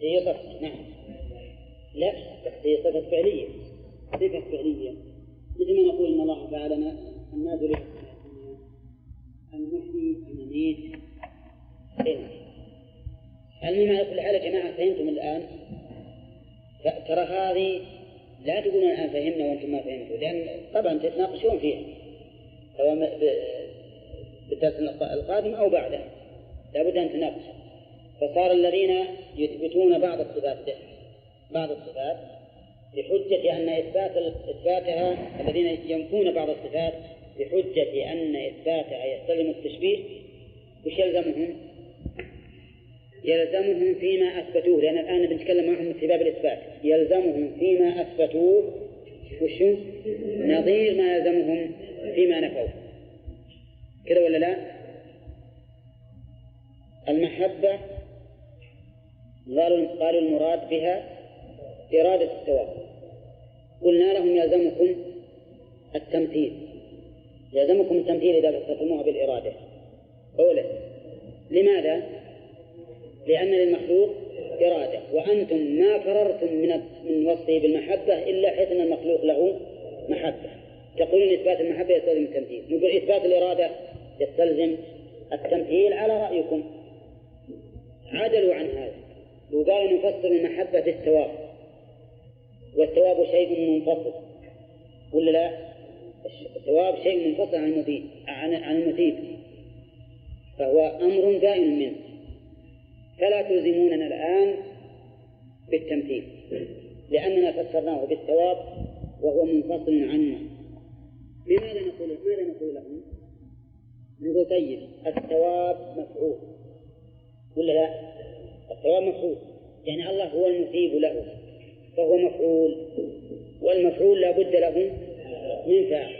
هي صفة. نعم. لا، هي صفة فعلية. مثل ما نقول إن الله تعالى النازل المحيي المميت. المهم على كل حال يا جماعة فهمتم الآن؟ ترى هذه لا تقولون الآن فهمنا وأنتم ما فهمتوا، لأن طبعا تتناقشون فيها سواء بالدرس القادم أو بعده لا بد أن تناقشوا. فصار الذين يثبتون بعض الصفات بحجة أن إثباتها، الذين ينفون بعض الصفات بحجة أن إثباتها يستلزم التشبيه، وش يلزمهم فيما أثبتوه، لأن الآن بنتكلم معهم في باب الإثبات. يلزمهم فيما أثبتوه وشو نظير ما يلزمهم فيما نفوه، كذا ولا لا؟ المحبة قالوا المراد بها إرادة الثواب، قلنا لهم يلزمكم التمثيل إذا تفهموها بالإرادة. أولا لماذا؟ لأن للمخلوق إرادة، وأنتم ما فررتم من وصفه بالمحبة إلا حيث أن المخلوق له محبة. تقولون إثبات المحبة يستلزم التمثيل، نقول إثبات الإرادة يستلزم التمثيل. على رأيكم عدلوا عن هذا وقالوا نفسر المحبة بالثواب، والثواب شيء منفصل ولا لا؟ الثواب شيء منفصل عن المثيب، فهو أمر دائم منه، فلا تلزموننا الآن بالتمثيل لأننا فسرناه بالثواب وهو منفصل عنا. ماذا نقول لهم؟ نقول طيب الثواب مفعول ولا لا؟ الثواب مفعول، يعني الله هو المثيب له فهو مفعول، والمفعول لا بد له من فاعل،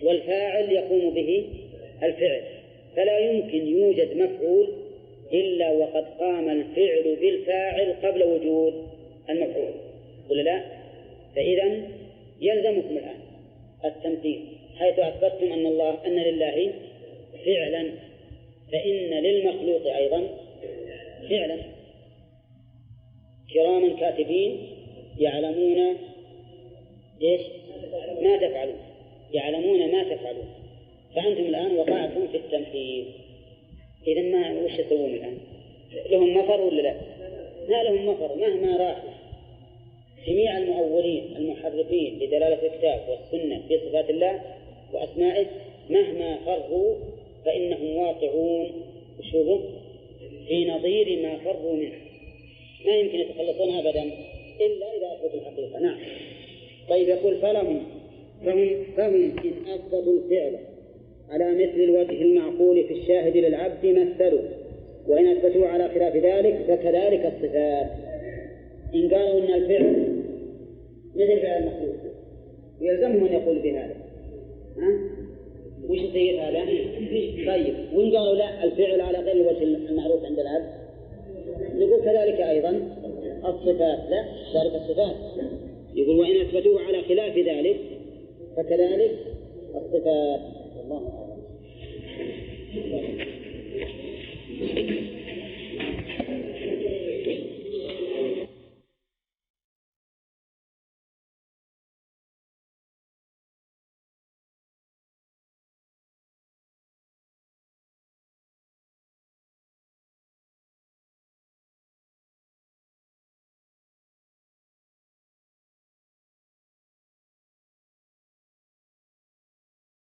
والفاعل يقوم به الفعل، فلا يمكن يوجد مفعول إلا وقد قام الفعل بالفاعل قبل وجود المفعول ولا لا؟ فإذا يلزمكم الآن التمثيل حيث أثبتتم أن لله فعلا، فإن للمخلوق أيضا فعلا. كراما كاتبين يعلمون إيش ما تفعلون، يعلمون ما تفعلون، فأنتم الآن وقعتم في التمثيل. إذا ما وش يسوون الآن؟ لهم مفر ولا لا؟ ما لهم مفر مهما راحوا. جميع المؤولين المحرفين لدلالة الكتاب والسنة في صفات الله وأسمائه مهما فروا فإنهم واقعون في نظير ما فروا منه، ما يمكن يتخلصون أبدا إلا إذا أثبتوا الحقيقة. نعم. طيب يقول فهم إن أثبتوا الفعل على مثل الوجه المعقول في الشاهد للعبد مثلوا، وإن أثبتوا على خلاف ذلك فكذلك الصفات. إن قالوا إن الفعل مثل فعل المخلوق يلزمهم أن يقول بهذا، وش يصير هذا؟ طيب وإن قالوا لا الفعل على غير الوجه المعروف عند العبد نقول كذلك أيضا الصفات. لا ذلك الصفات، يقول وإن أثبتوه على خلاف ذلك فكذلك الصفات. الله أعلم.